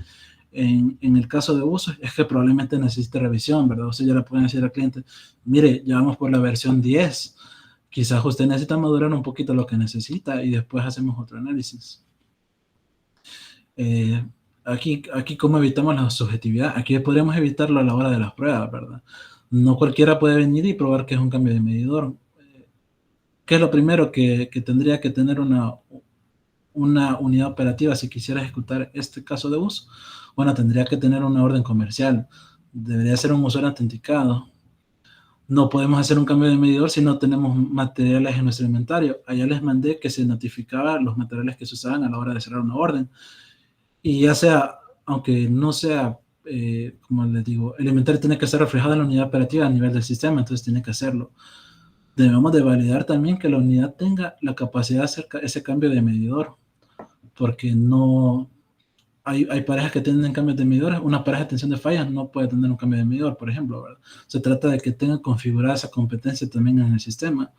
[SPEAKER 2] en el caso de uso, es que probablemente necesite revisión, ¿verdad? O sea, ya le pueden decir al cliente, mire, ya vamos por la versión 10, quizás usted necesita madurar un poquito lo que necesita y después hacemos otro análisis. Aquí cómo evitamos la subjetividad. Aquí podríamos evitarlo a la hora de las pruebas, ¿verdad? No cualquiera puede venir y probar que es un cambio de medidor. ¿Qué es lo primero que tendría que tener una unidad operativa si quisiera ejecutar este caso de uso? Bueno, tendría que tener una orden comercial. Debería ser un usuario autenticado. No podemos hacer un cambio de medidor si no tenemos materiales en nuestro inventario. Allá les mandé que se notificaba los materiales que se usaban a la hora de cerrar una orden. Y ya sea, aunque no sea, como les digo, el inventario tiene que ser reflejado en la unidad operativa a nivel del sistema, entonces tiene que hacerlo. Debemos de validar también que la unidad tenga la capacidad de hacer ese cambio de medidor, porque no hay parejas que tienen cambios de medidores. Una pareja de atención de fallas no puede tener un cambio de medidor, por ejemplo, ¿verdad? Se trata de que tengan configurada esa competencia también en el sistema.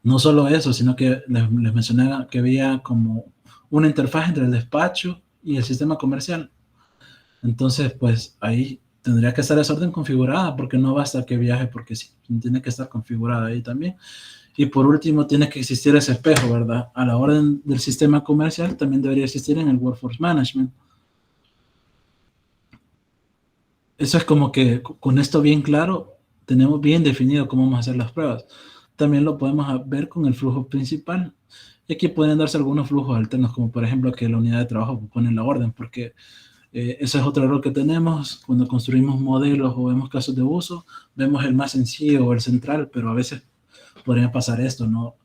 [SPEAKER 2] No solo eso, sino que les mencionaba que había como una interfaz entre el despacho y el sistema comercial. Entonces, pues ahí tendría que estar esa orden configurada, porque no basta que viaje porque sí, tiene que estar configurada ahí también. Y por último, tiene que existir ese espejo, ¿verdad? A la orden del sistema comercial también debería existir en el Workforce Management. Eso es como que con esto bien claro, tenemos bien definido cómo vamos a hacer las pruebas. También lo podemos ver con el flujo principal. Y aquí pueden darse algunos flujos alternos, como por ejemplo que la unidad de trabajo pone la orden, porque ese es otro error que tenemos cuando construimos modelos o vemos casos de uso. Vemos el más sencillo o el central, pero a veces podría pasar esto, ¿no?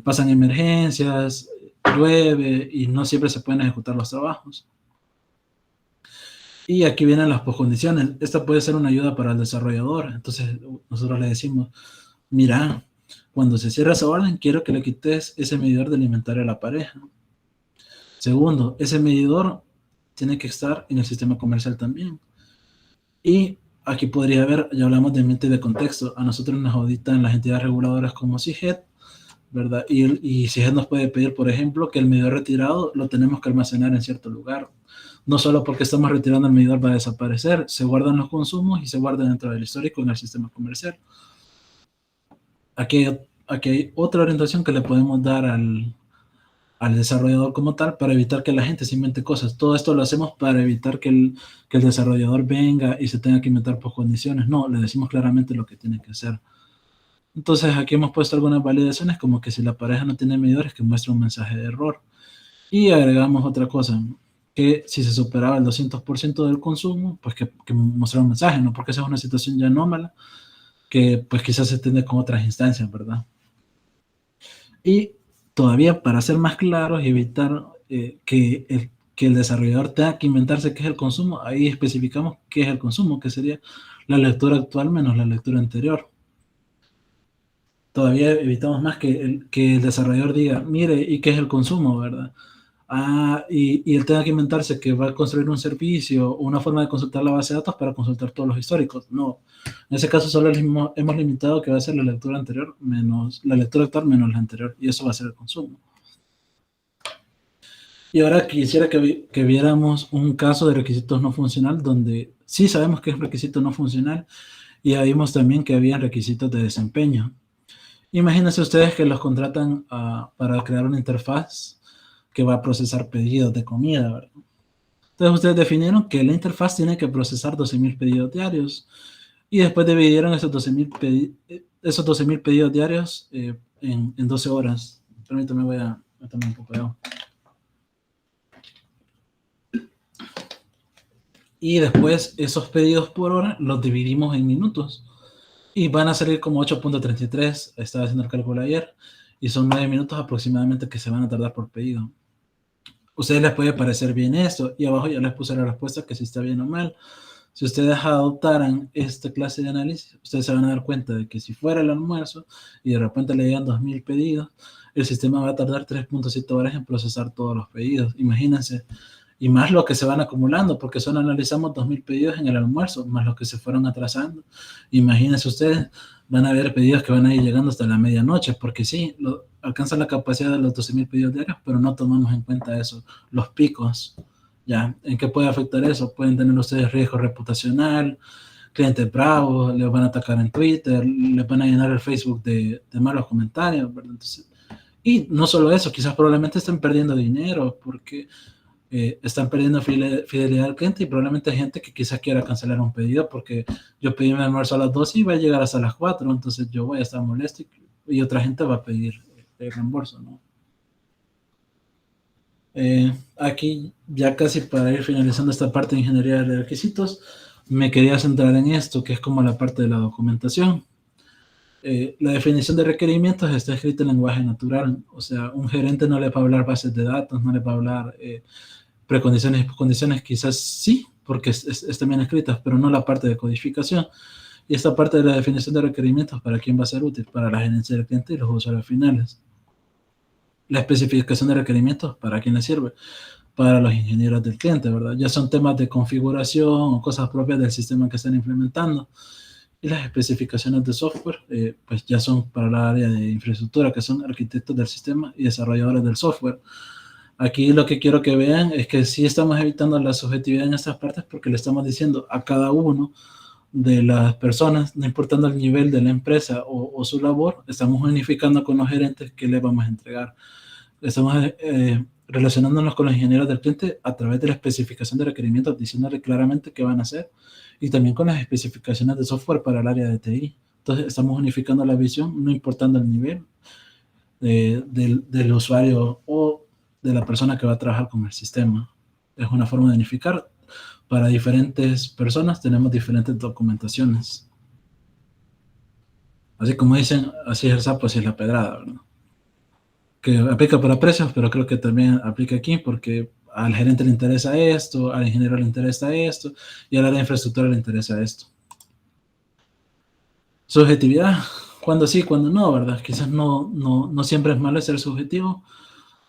[SPEAKER 2] Pasan emergencias, llueve y no siempre se pueden ejecutar los trabajos. Y aquí vienen las poscondiciones. Esta puede ser una ayuda para el desarrollador. Entonces nosotros le decimos, mira, cuando se cierra esa orden, quiero que le quites ese medidor del inventario a la pareja. Segundo, ese medidor tiene que estar en el sistema comercial también. Y aquí podría haber, ya hablamos de mente de contexto, a nosotros nos auditan las entidades reguladoras como CIGED, ¿verdad? Y CIGED nos puede pedir, por ejemplo, que el medidor retirado lo tenemos que almacenar en cierto lugar. No solo porque estamos retirando el medidor va a desaparecer, se guardan los consumos y se guardan dentro del histórico en el sistema comercial. Aquí hay otra orientación que le podemos dar al desarrollador como tal para evitar que la gente se invente cosas. Todo esto lo hacemos para evitar que el desarrollador venga y se tenga que inventar por condiciones. No, le decimos claramente lo que tiene que hacer. Entonces aquí hemos puesto algunas validaciones como que si la pareja no tiene medidores que muestra un mensaje de error. Y agregamos otra cosa, que si se superaba el 200% del consumo, pues que mostrara un mensaje, ¿no? Porque esa es una situación ya anómala que pues quizás se atiende con otras instancias, ¿verdad? Y todavía para ser más claros y evitar que el desarrollador tenga que inventarse qué es el consumo, ahí especificamos qué es el consumo, que sería la lectura actual menos la lectura anterior. Todavía evitamos más que el desarrollador diga, mire, ¿y qué es el consumo, verdad? Y él tenga que inventarse que va a construir un servicio o una forma de consultar la base de datos para consultar todos los históricos. No, en ese caso solo hemos limitado que va a ser la lectura anterior menos la lectura actual menos la anterior, y eso va a ser el consumo. Y ahora quisiera que viéramos un caso de requisitos no funcional donde sí sabemos que es un requisito no funcional y ya vimos también que había requisitos de desempeño. Imagínense ustedes que los contratan para crear una interfaz que va a procesar pedidos de comida, ¿verdad? Entonces ustedes definieron que la interfaz tiene que procesar 12,000 pedidos diarios y después dividieron esos 12,000 pedidos diarios en 12 horas. Permítame, voy a tomar un poco de agua. Y después esos pedidos por hora los dividimos en minutos y van a salir como 8.33. Estaba haciendo el cálculo ayer y son 9 minutos aproximadamente que se van a tardar por pedido. Ustedes les puede parecer bien esto y abajo ya les puse la respuesta que si está bien o mal. Si ustedes adoptaran esta clase de análisis, ustedes se van a dar cuenta de que si fuera el almuerzo y de repente le llegan 2,000 pedidos, el sistema va a tardar 3.7 horas en procesar todos los pedidos. Imagínense. Y más lo que se van acumulando, porque solo analizamos 2,000 pedidos en el almuerzo, más los que se fueron atrasando. Imagínense ustedes, van a haber pedidos que van a ir llegando hasta la medianoche, porque sí, alcanza la capacidad de los 12,000 pedidos diarios, pero no tomamos en cuenta eso, los picos. ¿Ya? ¿En qué puede afectar eso? Pueden tener ustedes riesgo reputacional, clientes bravos, les van a atacar en Twitter, les van a llenar el Facebook de malos comentarios, ¿verdad? Entonces, y no solo eso, quizás probablemente estén perdiendo dinero, porque están perdiendo fidelidad al cliente y probablemente hay gente que quizás quiera cancelar un pedido porque yo pedí mi almuerzo a las 2 y va a llegar hasta las 4, entonces yo voy a estar molesto y otra gente va a pedir el reembolso, ¿no? Aquí ya casi para ir finalizando esta parte de ingeniería de requisitos, me quería centrar en esto, que es como la parte de la documentación. La definición de requerimientos está escrita en lenguaje natural, o sea, un gerente no le va a hablar bases de datos, no le va a hablar precondiciones y poscondiciones, quizás sí, porque están bien escritas, pero no la parte de codificación. Y esta parte de la definición de requerimientos, ¿para quién va a ser útil? Para la gerencia del cliente y los usuarios finales. La especificación de requerimientos, ¿para quién le sirve? Para los ingenieros del cliente, ¿verdad? Ya son temas de configuración o cosas propias del sistema que están implementando. Y las especificaciones de software, pues ya son para la área de infraestructura, que son arquitectos del sistema y desarrolladores del software. Aquí lo que quiero que vean es que sí estamos evitando la subjetividad en estas partes porque le estamos diciendo a cada uno de las personas, no importando el nivel de la empresa o su labor, estamos unificando con los gerentes que le vamos a entregar. Estamos relacionándonos con los ingenieros del cliente a través de la especificación de requerimientos, diciéndole claramente qué van a hacer, y también con las especificaciones de software para el área de TI. Entonces estamos unificando la visión, no importando el nivel del usuario o de la persona que va a trabajar con el sistema. Es una forma de unificar. Para diferentes personas tenemos diferentes documentaciones. Así como dicen, así es el sapo, así es la pedrada, ¿verdad? Que aplica para precios, pero creo que también aplica aquí porque al gerente le interesa esto, al ingeniero le interesa esto y al área de infraestructura le interesa esto. Subjetividad, cuando sí, cuando no, ¿verdad? Quizás no siempre es malo ser subjetivo.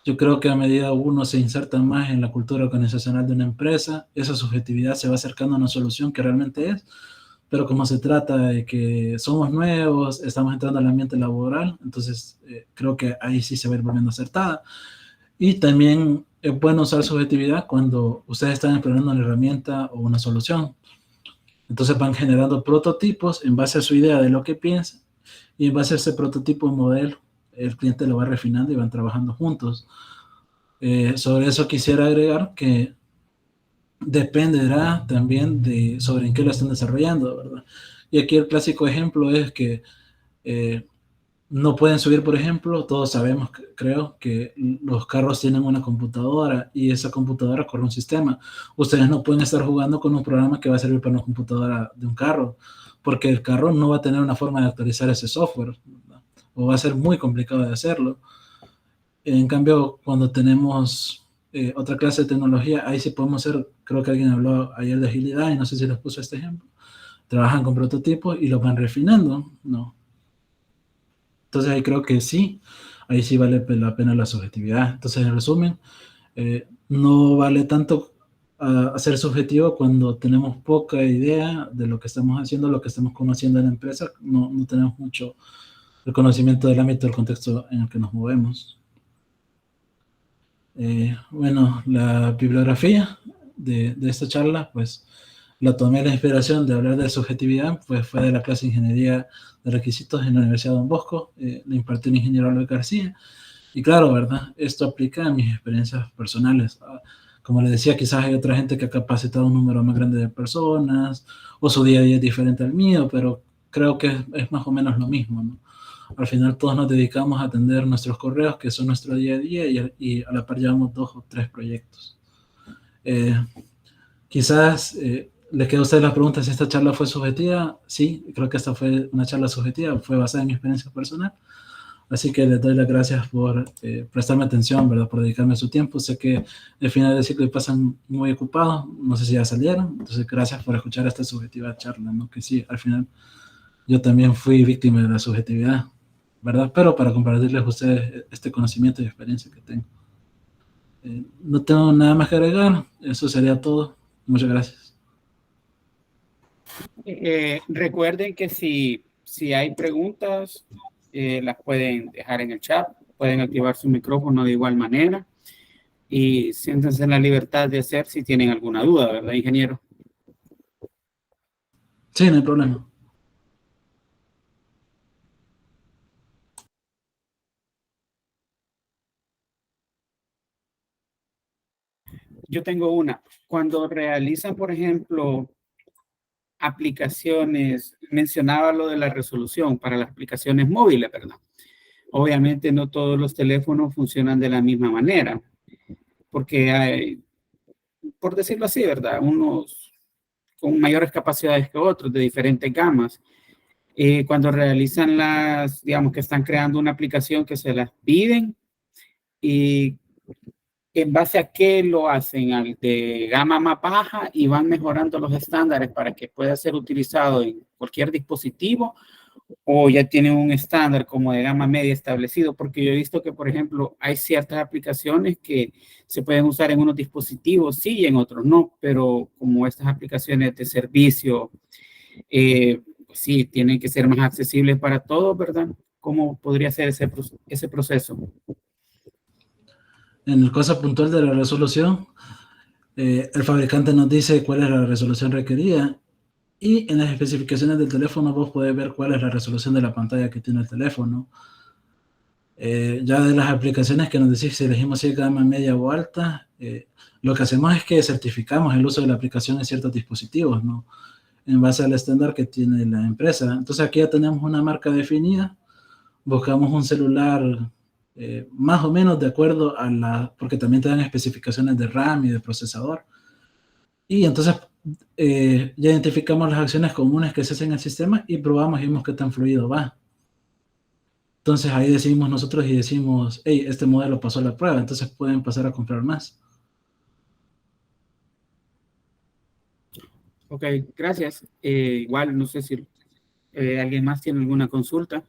[SPEAKER 2] Yo creo que a medida uno se inserta más en la cultura organizacional de una empresa, esa subjetividad se va acercando a una solución que realmente es, pero como se trata de que somos nuevos, estamos entrando al ambiente laboral, entonces creo que ahí sí se va a ir volviendo acertada. Y también es bueno usar subjetividad cuando ustedes están explorando una herramienta o una solución. Entonces van generando prototipos en base a su idea de lo que piensan y en base a ese prototipo modelo el cliente lo va refinando y van trabajando juntos. Sobre eso quisiera agregar que dependerá también de sobre en qué lo están desarrollando, ¿verdad? Y aquí el clásico ejemplo es que no pueden subir, por ejemplo, todos sabemos, creo, que los carros tienen una computadora y esa computadora corre un sistema. Ustedes no pueden estar jugando con un programa que va a servir para una computadora de un carro, porque el carro no va a tener una forma de actualizar ese software, ¿verdad? O va a ser muy complicado de hacerlo. En cambio, cuando tenemos otra clase de tecnología, ahí sí podemos hacer, creo que alguien habló ayer de agilidad y no sé si les puso este ejemplo. Trabajan con prototipos y los van refinando, ¿no? Entonces ahí creo que sí, ahí sí vale la pena la subjetividad. Entonces, en resumen, no vale tanto hacer subjetivo cuando tenemos poca idea de lo que estamos haciendo, lo que estamos conociendo en la empresa, no tenemos mucho el conocimiento del ámbito, del contexto en el que nos movemos. Bueno, la bibliografía de esta charla, pues la tomé la inspiración de hablar de subjetividad, pues fue de la clase de Ingeniería de Requisitos en la Universidad de Don Bosco, la impartió el ingeniero Luis García, y claro, ¿verdad? Esto aplica a mis experiencias personales. Como les decía, quizás hay otra gente que ha capacitado un número más grande de personas, o su día a día es diferente al mío, pero creo que es más o menos lo mismo, ¿no? Al final todos nos dedicamos a atender nuestros correos, que son nuestro día a día, y a la par llevamos 2 o 3 proyectos. Quizás les queda a ustedes la pregunta si esta charla fue subjetiva. Sí, creo que esta fue una charla subjetiva, fue basada en mi experiencia personal. Así que les doy las gracias por prestarme atención, ¿verdad? Por dedicarme su tiempo. Sé que el final del ciclo pasan muy ocupados, no sé si ya salieron, entonces gracias por escuchar esta subjetiva charla, ¿no? Que sí, al final yo también fui víctima de la subjetividad, ¿verdad? Pero para compartirles a ustedes este conocimiento y experiencia que tengo. No tengo nada más que agregar, eso sería todo. Muchas gracias.
[SPEAKER 3] Recuerden que si hay preguntas, las pueden dejar en el chat, pueden activar su micrófono de igual manera y siéntense en la libertad de hacer si tienen alguna duda, ¿verdad, ingeniero?
[SPEAKER 2] Sí, no hay problema.
[SPEAKER 3] Yo tengo una. Cuando realizan, por ejemplo, aplicaciones, mencionaba lo de la resolución para las aplicaciones móviles, ¿verdad? Obviamente no todos los teléfonos funcionan de la misma manera, porque hay, por decirlo así, ¿verdad? Unos con mayores capacidades que otros, de diferentes gamas. Cuando realizan digamos que están creando una aplicación que se las piden y en base a qué lo hacen, al de gama más baja y van mejorando los estándares para que pueda ser utilizado en cualquier dispositivo o ya tienen un estándar como de gama media establecido, porque yo he visto que, por ejemplo, hay ciertas aplicaciones que se pueden usar en unos dispositivos, sí, y en otros no, pero como estas aplicaciones de servicio, sí, tienen que ser más accesibles para todos, ¿verdad? ¿Cómo podría ser ese proceso?
[SPEAKER 2] En el caso puntual de la resolución, el fabricante nos dice cuál es la resolución requerida y en las especificaciones del teléfono vos podés ver cuál es la resolución de la pantalla que tiene el teléfono. Ya de las aplicaciones que nos decís si elegimos si es gama media o alta, lo que hacemos es que certificamos el uso de la aplicación en ciertos dispositivos, ¿no? En base al estándar que tiene la empresa. Entonces aquí ya tenemos una marca definida, buscamos un celular más o menos de acuerdo a porque también te dan especificaciones de RAM y de procesador. Y entonces ya identificamos las acciones comunes que se hacen en el sistema y probamos y vemos qué tan fluido va. Entonces ahí decidimos nosotros y decimos, hey, este modelo pasó la prueba, entonces pueden pasar a comprar más.
[SPEAKER 3] Ok, gracias. Igual, no sé si alguien más tiene alguna consulta.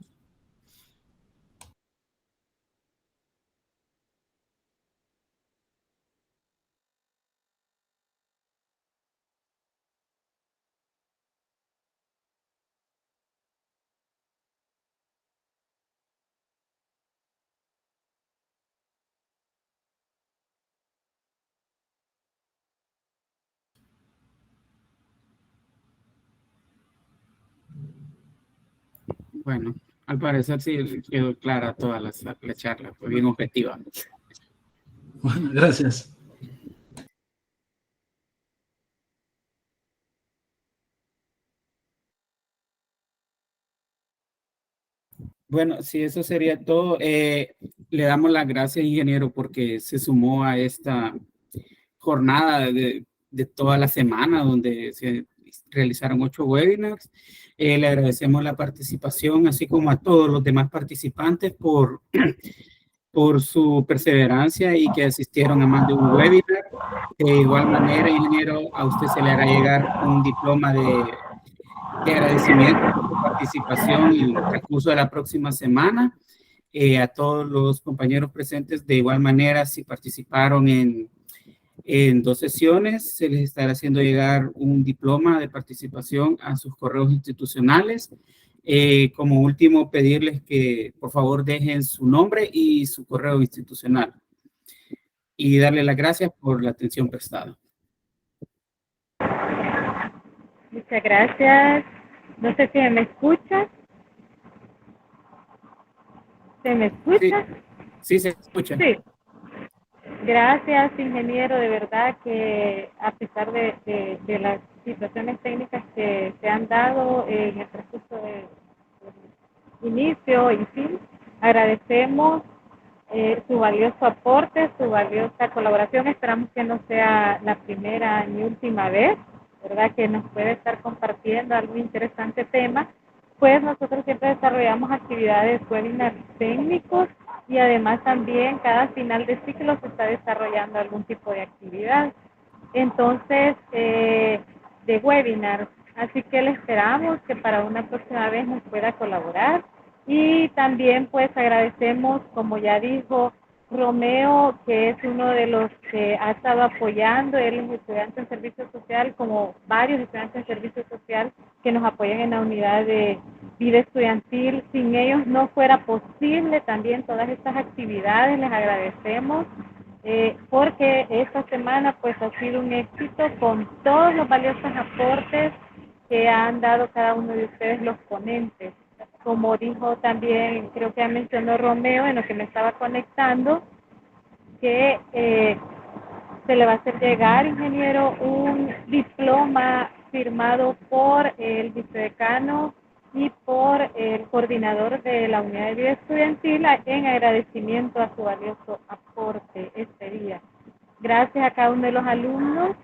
[SPEAKER 3] Bueno, al parecer sí quedó clara toda la charla, fue bien objetiva.
[SPEAKER 2] Bueno, gracias.
[SPEAKER 3] Bueno, sí, eso sería todo. Le damos las gracias, ingeniero, porque se sumó a esta jornada de toda la semana donde se realizaron 8 webinars. Le agradecemos la participación, así como a todos los demás participantes por por su perseverancia y que asistieron a más de un webinar. De igual manera, ingeniero, a usted se le hará llegar un diploma de agradecimiento por su participación en el transcurso de la próxima semana. A todos los compañeros presentes, de igual manera, si participaron en 2 sesiones, se les estará haciendo llegar un diploma de participación a sus correos institucionales. Como último, pedirles que por favor dejen su nombre y su correo institucional. Y darle las gracias por la atención prestada.
[SPEAKER 4] Muchas gracias. No sé si me escucha. ¿Se me escucha?
[SPEAKER 3] Sí, se escucha.
[SPEAKER 4] Sí. Gracias, ingeniero. De verdad que a pesar de las situaciones técnicas que se han dado en el transcurso de inicio y fin, agradecemos su valioso aporte, su valiosa colaboración. Esperamos que no sea la primera ni última vez, ¿verdad? Que nos puede estar compartiendo algún interesante tema. Pues nosotros siempre desarrollamos actividades, webinars técnicos y además también cada final de ciclo se está desarrollando algún tipo de actividad. Entonces, de webinar. Así que le esperamos que para una próxima vez nos pueda colaborar. Y también pues agradecemos, como ya dijo Romeo, que es uno de los que ha estado apoyando, él es estudiante en servicio social, como varios estudiantes en servicio social que nos apoyan en la unidad de vida estudiantil. Sin ellos no fuera posible también todas estas actividades, les agradecemos. Porque esta semana pues ha sido un éxito con todos los valiosos aportes que han dado cada uno de ustedes los ponentes. Como dijo también, creo que mencionó Romeo en lo que me estaba conectando, que se le va a hacer llegar, ingeniero, un diploma firmado por el vicedecano y por el coordinador de la unidad de vida estudiantil en agradecimiento a su valioso aporte este día. Gracias a cada uno de los alumnos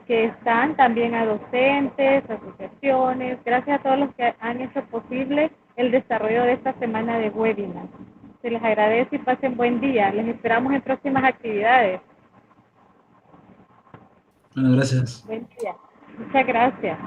[SPEAKER 4] que están, también a docentes, asociaciones, gracias a todos los que han hecho posible el desarrollo de esta semana de webinar. Se les agradece y pasen buen día. Les esperamos en próximas actividades.
[SPEAKER 2] Bueno, gracias.
[SPEAKER 4] Buen día. Muchas gracias.